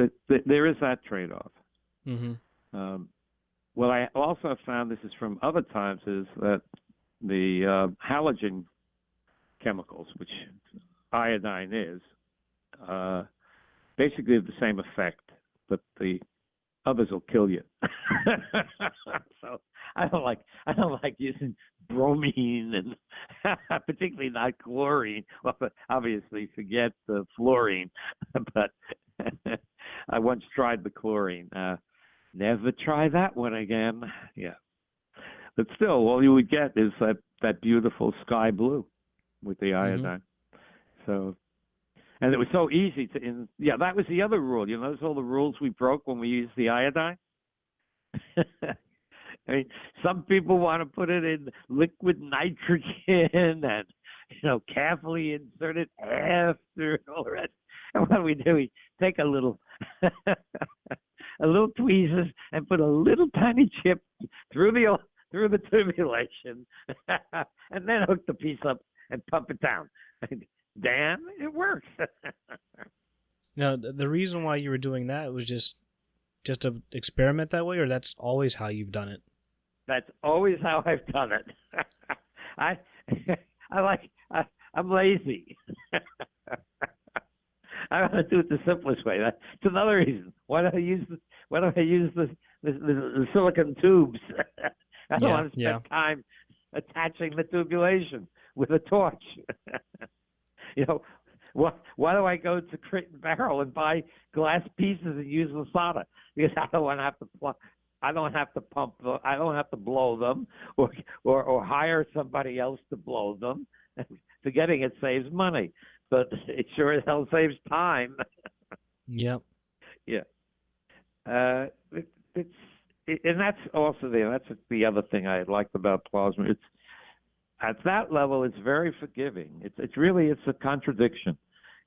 there is that trade-off. What I also found, this is from other times, is that the halogen chemicals, which iodine is, basically have the same effect, but the others will kill you. So I don't like using bromine, and particularly not chlorine. Well, obviously forget the fluorine, but I once tried the chlorine. Never try that one again. Yeah, but still, all you would get is that beautiful sky blue with the iodine. So, and it was so easy to. That was the other rule. You notice all the rules we broke when we used the iodine. I mean, some people want to put it in liquid nitrogen and, carefully insert it after and all the rest. And what do? We take a little tweezers and put a little tiny chip through the tubulation, and then hook the piece up and pump it down. Damn, it works. Now, the reason why you were doing that was just to experiment that way, or that's always how you've done it? That's always how I've done it. I'm lazy. I want to do it the simplest way. That's another reason. Why don't I use the silicon tubes? I don't want to spend time attaching the tubulation with a torch. Why do I go to Crate and Barrel and buy glass pieces and use the solder? Because I don't have to pump them. I don't have to blow them, or hire somebody else to blow them. Forgetting it saves money, but it sure as hell saves time. Yep. Yeah. And that's also there. That's the other thing I liked about plasma. It's at that level, it's very forgiving. It's a contradiction.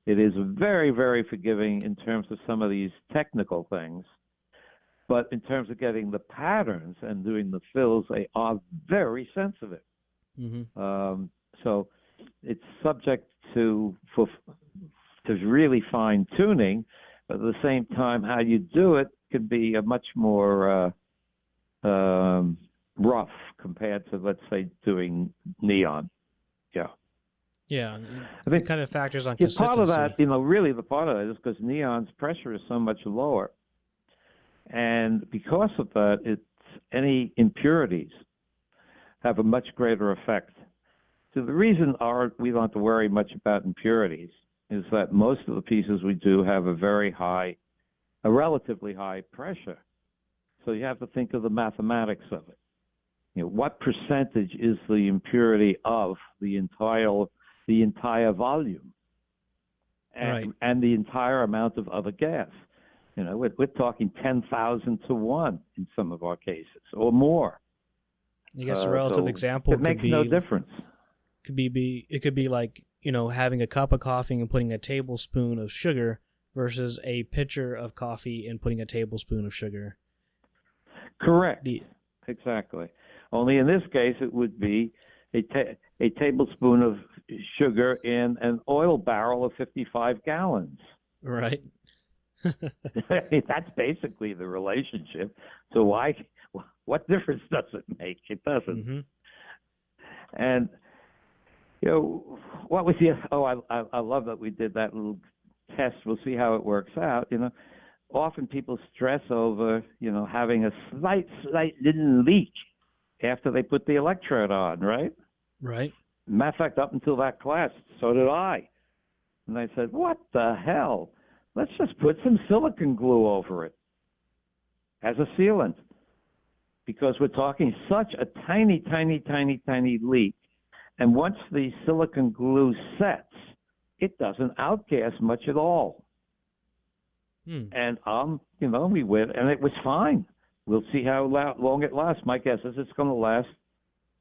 It is very, very forgiving in terms of some of these technical things, but in terms of getting the patterns and doing the fills, they are very sensitive. So it's subject to really fine tuning, but at the same time, how you do it could be a much more rough compared to, let's say, doing neon. Yeah, I think kind of factors on consistency. Part of that, really the part of that is because neon's pressure is so much lower, and because of that, any impurities have a much greater effect. So the reason we don't have to worry much about impurities is that most of the pieces we do have a relatively high pressure. So you have to think of the mathematics of it. What percentage is the impurity of the entire volume and the entire amount of other gas? We're talking 10,000 to 1 in some of our cases, or more. I guess a relative example could be... It makes no difference. It could be like, having a cup of coffee and putting a tablespoon of sugar versus a pitcher of coffee and putting a tablespoon of sugar. Correct. Exactly. Only in this case, it would be a tablespoon of sugar in an oil barrel of 55 gallons. Right. That's basically the relationship. So what difference does it make? It doesn't. And, what was I love that we did that little test. We'll see how it works out. Often people stress over, having a slight little leak after they put the electrode on, right? Right. Matter of fact, up until that class, so did I. And I said, what the hell? Let's just put some silicone glue over it as a sealant. Because we're talking such a tiny, tiny, tiny, tiny leak. And once the silicone glue sets, it doesn't outgas much at all. And, we went, and it was fine. We'll see how long it lasts. My guess is it's going to last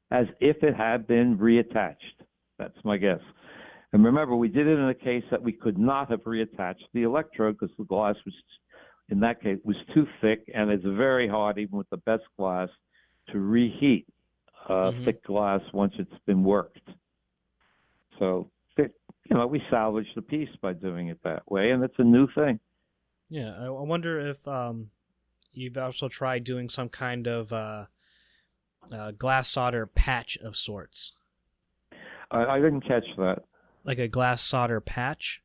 as if it had been reattached. That's my guess. And remember, we did it in a case that we could not have reattached the electrode because the glass was, in that case, was too thick, and it's very hard, even with the best glass, to reheat thick glass once it's been worked. So, we salvaged the piece by doing it that way, and it's a new thing. Yeah, I wonder if you've also tried doing some kind of glass solder patch of sorts. I didn't catch that. Like a glass solder patch?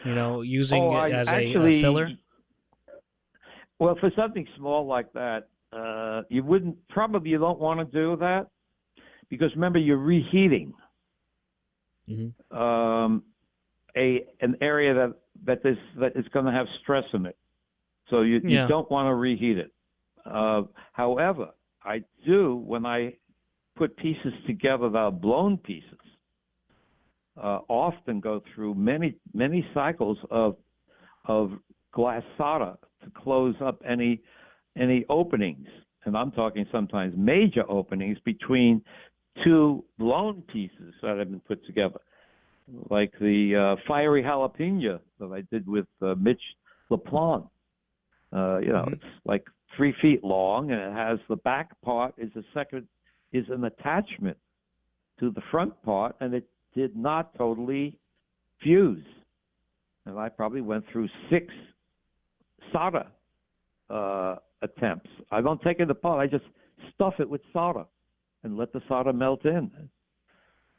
Using it as actually, a filler? Well, for something small like that, you don't want to do that because remember you're reheating an area that is going to have stress in it, so you don't want to reheat it. However, I do when I put pieces together that are blown pieces. Often go through many cycles of glass solder to close up any openings, and I'm talking sometimes major openings between two blown pieces that have been put together, like the fiery jalapeno that I did with Mitch LaPlante. It's like 3 feet long, and it has the back part is an attachment to the front part, and it did not totally fuse. And I probably went through 6 solder attempts. I don't take it apart. I just stuff it with solder and let the solder melt in.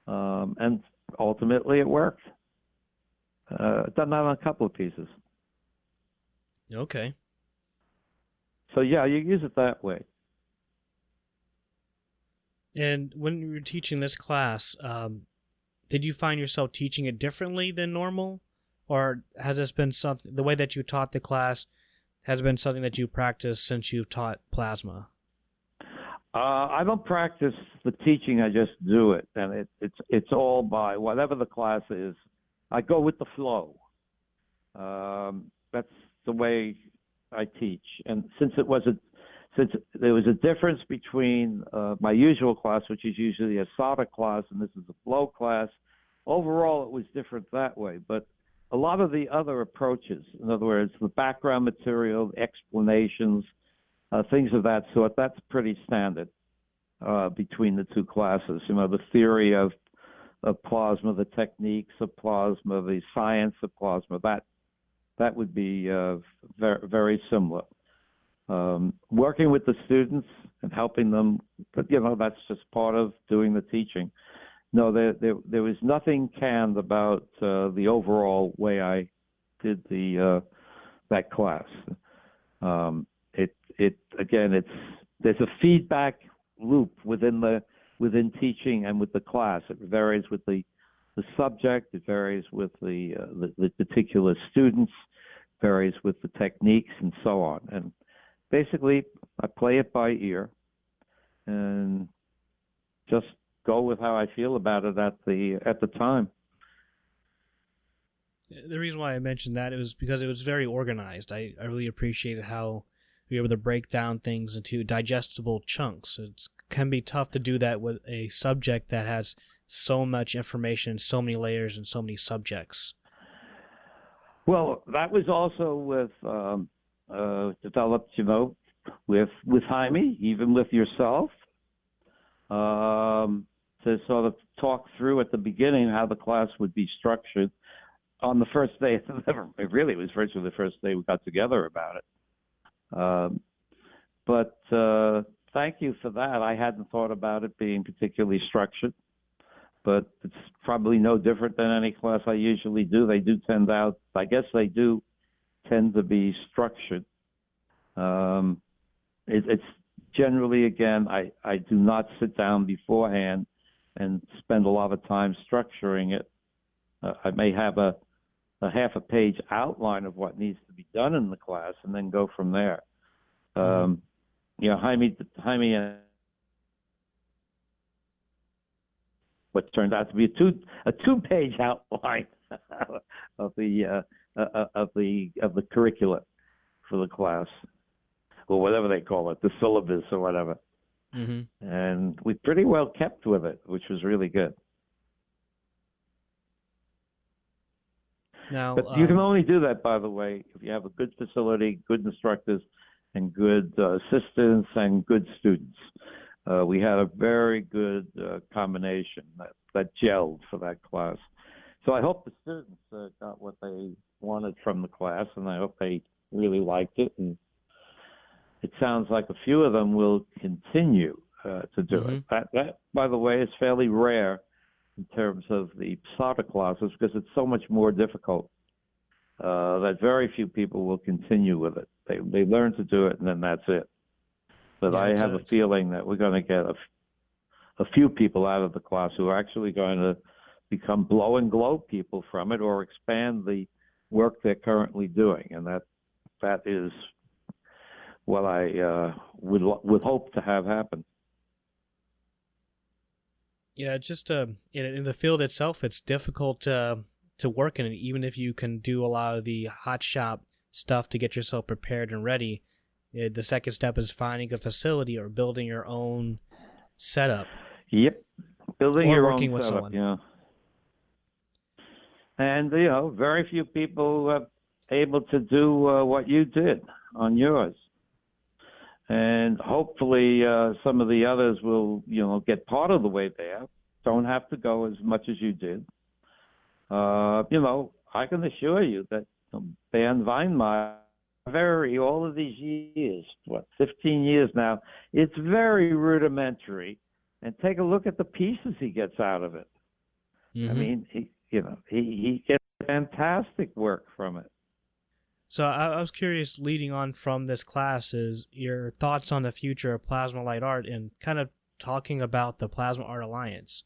And ultimately it worked. I've done that on a couple of pieces. Okay. So yeah, you use it that way. And when you were teaching this class, did you find yourself teaching it differently than normal? Or has this been something, the way that you taught the class has been something that you practiced since you taught plasma? I don't practice the teaching, I just do it. And it's all by whatever the class is. I go with the flow. That's the way I teach. And since there was a difference between my usual class, which is usually a solder class, and this is a flow class, overall it was different that way. But a lot of the other approaches, in other words, the background material, explanations, things of that sort, that's pretty standard between the two classes. The theory of plasma, the techniques of plasma, the science of plasma, that would be very, very similar. Working with the students and helping them, but that's just part of doing the teaching. No, there was nothing canned about the overall way I did that class. There's a feedback loop within teaching and with the class. It varies with the subject. It varies with the particular students. Varies with the techniques and so on. And basically, I play it by ear and just go with how I feel about it at the time. The reason why I mentioned that was because it was very organized. I really appreciated how we were able to break down things into digestible chunks. It can be tough to do that with a subject that has so much information, so many layers, and so many subjects. Well, that was also with developed, with Jaime, even with yourself, to sort of talk through at the beginning how the class would be structured on the first day. It really was virtually the first day we got together about it. But thank you for that. I hadn't thought about it being particularly structured, but it's probably no different than any class I usually do. They do tend to be structured. It's generally, again, I do not sit down beforehand and spend a lot of time structuring it. I may have a half a page outline of what needs to be done in the class and then go from there. Jaime what turned out to be a two-page outline of the curricula for the class, or whatever they call it, the syllabus or whatever. Mm-hmm. And we pretty well kept with it, which was really good. Now, but you can only do that, by the way, if you have a good facility, good instructors, and good assistants and good students. We had a very good combination that gelled for that class. So I hope the students got what they wanted from the class, and I hope they really liked it. And it sounds like a few of them will continue to do it. That, by the way, is fairly rare in terms of the solder classes because it's so much more difficult that very few people will continue with it. They learn to do it and then that's it. But Yeah, I have a feeling that we're going to get a few people out of the class who are actually going to become blow and glow people from it or expand the work they're currently doing. And that is what I would hope to have happen. Yeah, it's just in the field itself, it's difficult to work in it, even if you can do a lot of the hot shop stuff to get yourself prepared and ready. The second step is finding a facility or building your own setup. Yep, building or your working own with setup, someone. yeah. And very few people are able to do what you did on yours. And hopefully some of the others will, get part of the way there. Don't have to go as much as you did. I can assure you that Bernd Weinmayer, all of these years, 15 years now, it's very rudimentary. And take a look at the pieces he gets out of it. Mm-hmm. I mean, he gets fantastic work from it. So I was curious, leading on from this class, is your thoughts on the future of plasma light art and kind of talking about the Plasma Art Alliance.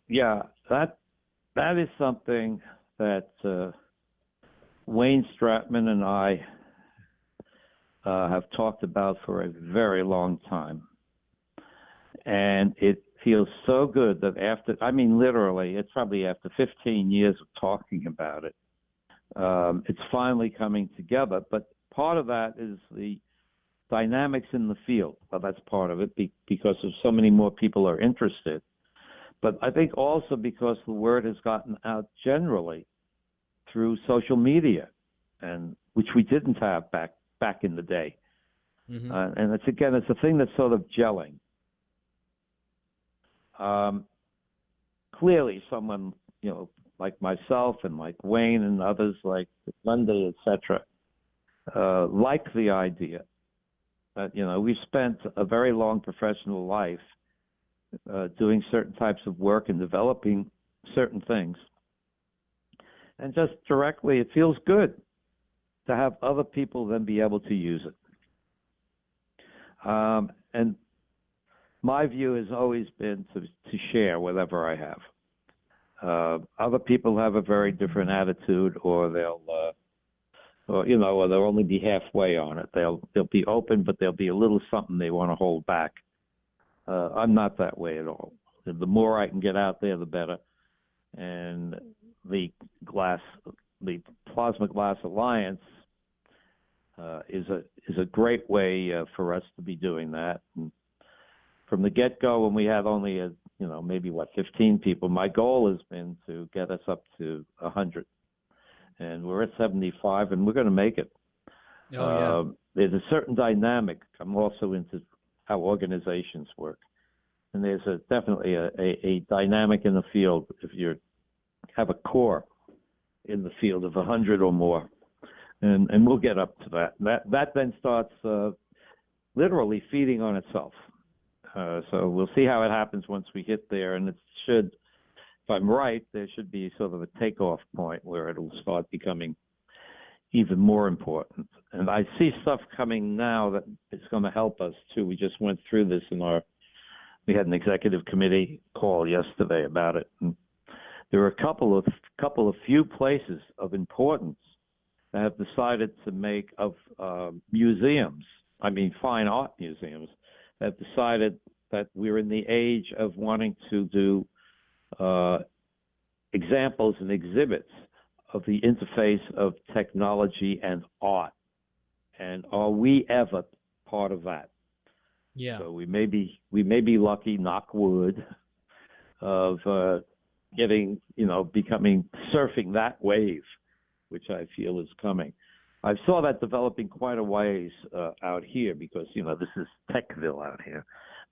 Yeah, that is something that Wayne Stratman and I have talked about for a very long time. And it feels so good that literally, it's probably after 15 years of talking about it, it's finally coming together. But part of that is the dynamics in the field. Well, that's part of it because of so many more people are interested. But I think also because the word has gotten out generally through social media, and which we didn't have back in the day. Mm-hmm. And it's a thing that's sort of gelling. Clearly, someone like myself and like Wayne and others like Monday, etc., like the idea that we've spent a very long professional life doing certain types of work and developing certain things, and just directly, it feels good to have other people then be able to use it. And my view has always been to share whatever I have. Other people have a very different attitude, or they'll only be halfway on it. They'll be open, but there'll be a little something they want to hold back. I'm not that way at all. The more I can get out there, the better. And the Plasma Glass Alliance is a great way for us to be doing that. And from the get-go, when we had only maybe 15 people, my goal has been to get us up to 100, and we're at 75, and we're going to make it. Oh, yeah. There's a certain dynamic. I'm also into how organizations work, and there's definitely a dynamic in the field if you have a core in the field of 100 or more, and we'll get up to that. That then starts literally feeding on itself. So we'll see how it happens once we hit there, and it should, if I'm right, there should be sort of a takeoff point where it'll start becoming even more important. And I see stuff coming now that is going to help us too. We just went through this we had an executive committee call yesterday about it. And there are a few places of importance that have decided to make of museums, fine art museums, have decided that we're in the age of wanting to do examples and exhibits of the interface of technology and art. And are we ever part of that? Yeah. So we may be lucky, knock wood, of becoming, surfing that wave, which I feel is coming. I saw that developing quite a ways out here because, this is Techville out here,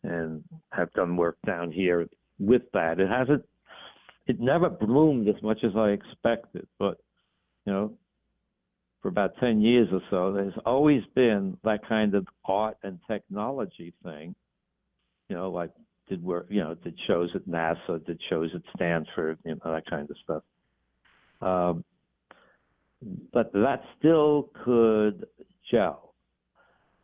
and have done work down here with that. It never bloomed as much as I expected, but, for about 10 years or so, there's always been that kind of art and technology thing, like did work, did shows at NASA, did shows at Stanford, that kind of stuff. But that still could gel.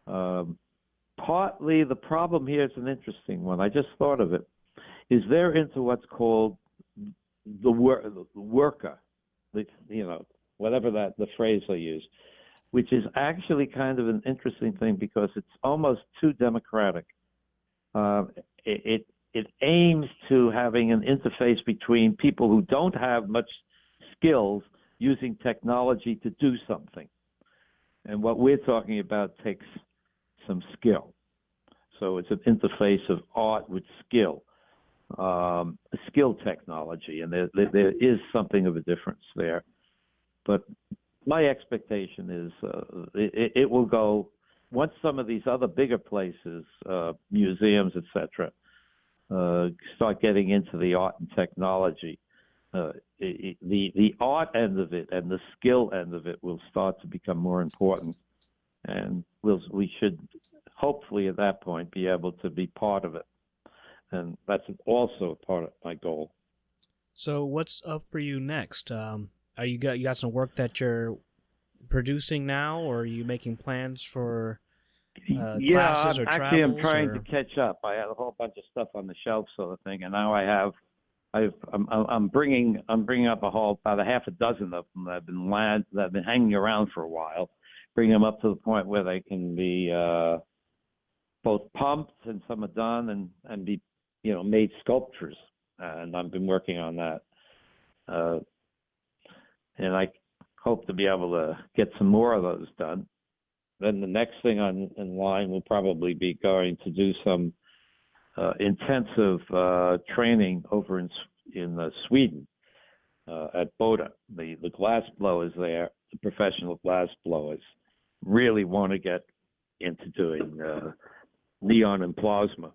Partly the problem here is an interesting one. I just thought of it. Is they're into what's called the worker, whatever the phrase they use, which is actually kind of an interesting thing because it's almost too democratic. It aims to having an interface between people who don't have much skills using technology to do something. And what we're talking about takes some skill. So it's an interface of art with skill technology, and there is something of a difference there. But my expectation is it will go, once some of these other bigger places, museums, etc., start getting into the art and technology, the art end of it and the skill end of it will start to become more important, and we should hopefully at that point be able to be part of it, and that's also a part of my goal. So what's up for you next? You got some work that you're producing now, or are you making plans for classes or travels? Actually, I'm trying to catch up. I had a whole bunch of stuff on the shelf, sort of thing, and now I'm bringing up about a half a dozen of them that have been hanging around for a while, bring them up to the point where they can be both pumped, and some are done, and be made sculptures. And I've been working on that, and I hope to be able to get some more of those done. Then the next thing in line will probably be going to do some intensive training over in Sweden at Boda. The glass blowers there, the professional glass blowers, really want to get into doing neon and plasma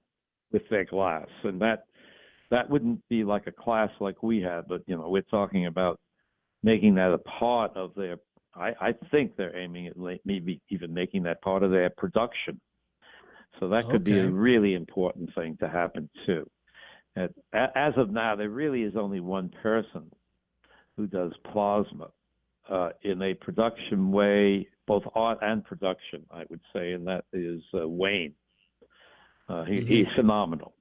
with their glass, and that wouldn't be like a class like we had, but we're talking about making that a part of their. I think they're aiming at maybe even making that part of their production. So that could be a really important thing to happen too. As of now, there really is only one person who does plasma in a production way, both art and production, I would say, and that is Wayne. He's phenomenal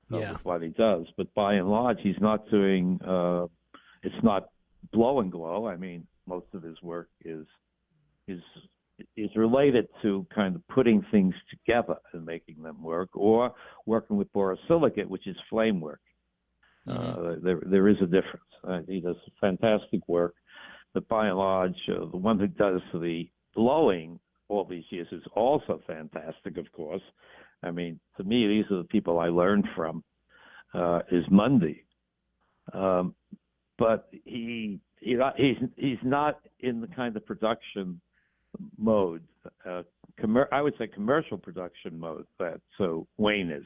with what he does, but by and large, he's not doing. It's not blow and glow. I mean, most of his work is related to kind of putting things together and making them work, or working with borosilicate, which is flame work. There is a difference. He does fantastic work, but by and large, the one who does the blowing all these years is also fantastic, of course. I mean, to me, these are the people I learned from, is Mundy. But he's not in the kind of production mode, I would say commercial production mode that Wayne is.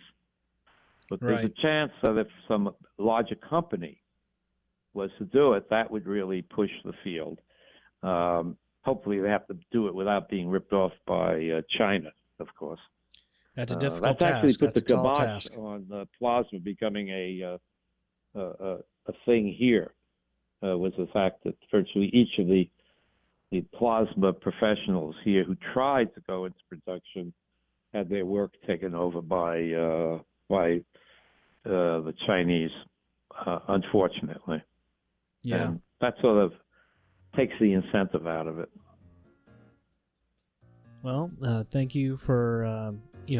But there's a chance that if some larger company was to do it, that would really push the field. Hopefully they have to do it without being ripped off by China, of course. That's a difficult task. That's actually put the kibosh on plasma becoming a thing here, was the fact that virtually each of the plasma professionals here who tried to go into production had their work taken over by the Chinese, unfortunately. Yeah. And that sort of takes the incentive out of it. Well, thank you for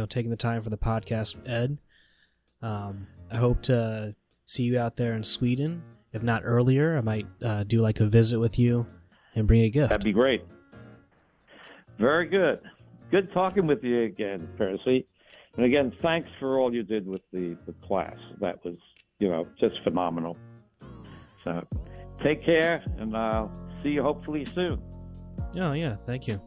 taking the time for the podcast, Ed. I hope to see you out there in Sweden. If not earlier, I might do like a visit with you and bring a gift. That'd be great. Very good. Good talking with you again, Percy. And again, thanks for all you did with the class. That was, just phenomenal. So take care, and I'll see you hopefully soon. Oh, yeah. Thank you.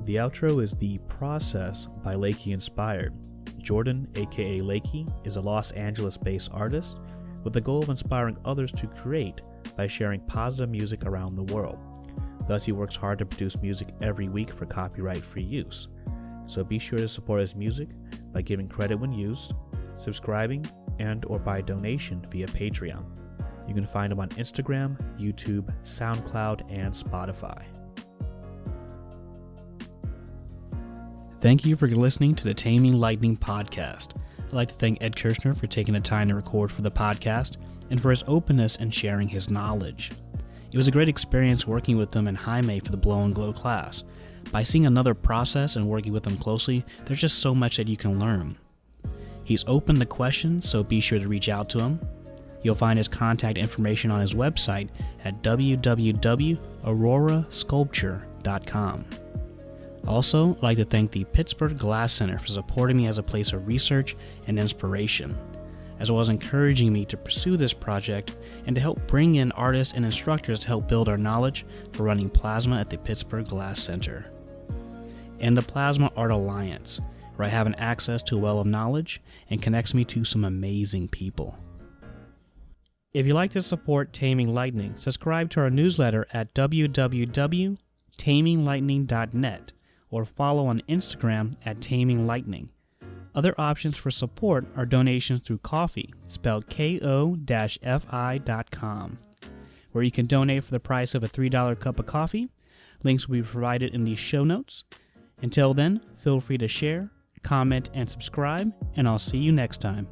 The outro is The Process by Lakey Inspired. Jordan, aka Lakey, is a Los Angeles-based artist with the goal of inspiring others to create by sharing positive music around the world. Thus, he works hard to produce music every week for copyright-free use. so be sure to support his music by giving credit when used, subscribing, and or by donation via Patreon. You can find him on Instagram, YouTube, SoundCloud, and Spotify. Thank you for listening to the Taming Lightning podcast. I'd like to thank Ed Kirshner for taking the time to record for the podcast and for his openness and sharing his knowledge. It was a great experience working with him and Jaime for the Blow and Glow class. By seeing another process and working with them closely, there's just so much that you can learn. He's open to questions, so be sure to reach out to him. You'll find his contact information on his website at www.aurorasculpture.com. Also, I'd like to thank the Pittsburgh Glass Center for supporting me as a place of research and inspiration, as well as encouraging me to pursue this project and to help bring in artists and instructors to help build our knowledge for running plasma at the Pittsburgh Glass Center. And the Plasma Art Alliance, where I have an access to a well of knowledge and connects me to some amazing people. If you'd like to support Taming Lightning, subscribe to our newsletter at www.taminglightning.net or follow on Instagram at Taming Lightning. Other options for support are donations through Ko-fi, spelled ko-fi.com, where you can donate for the price of a $3 cup of coffee. Links will be provided in the show notes. Until then, feel free to share, comment, and subscribe, and I'll see you next time.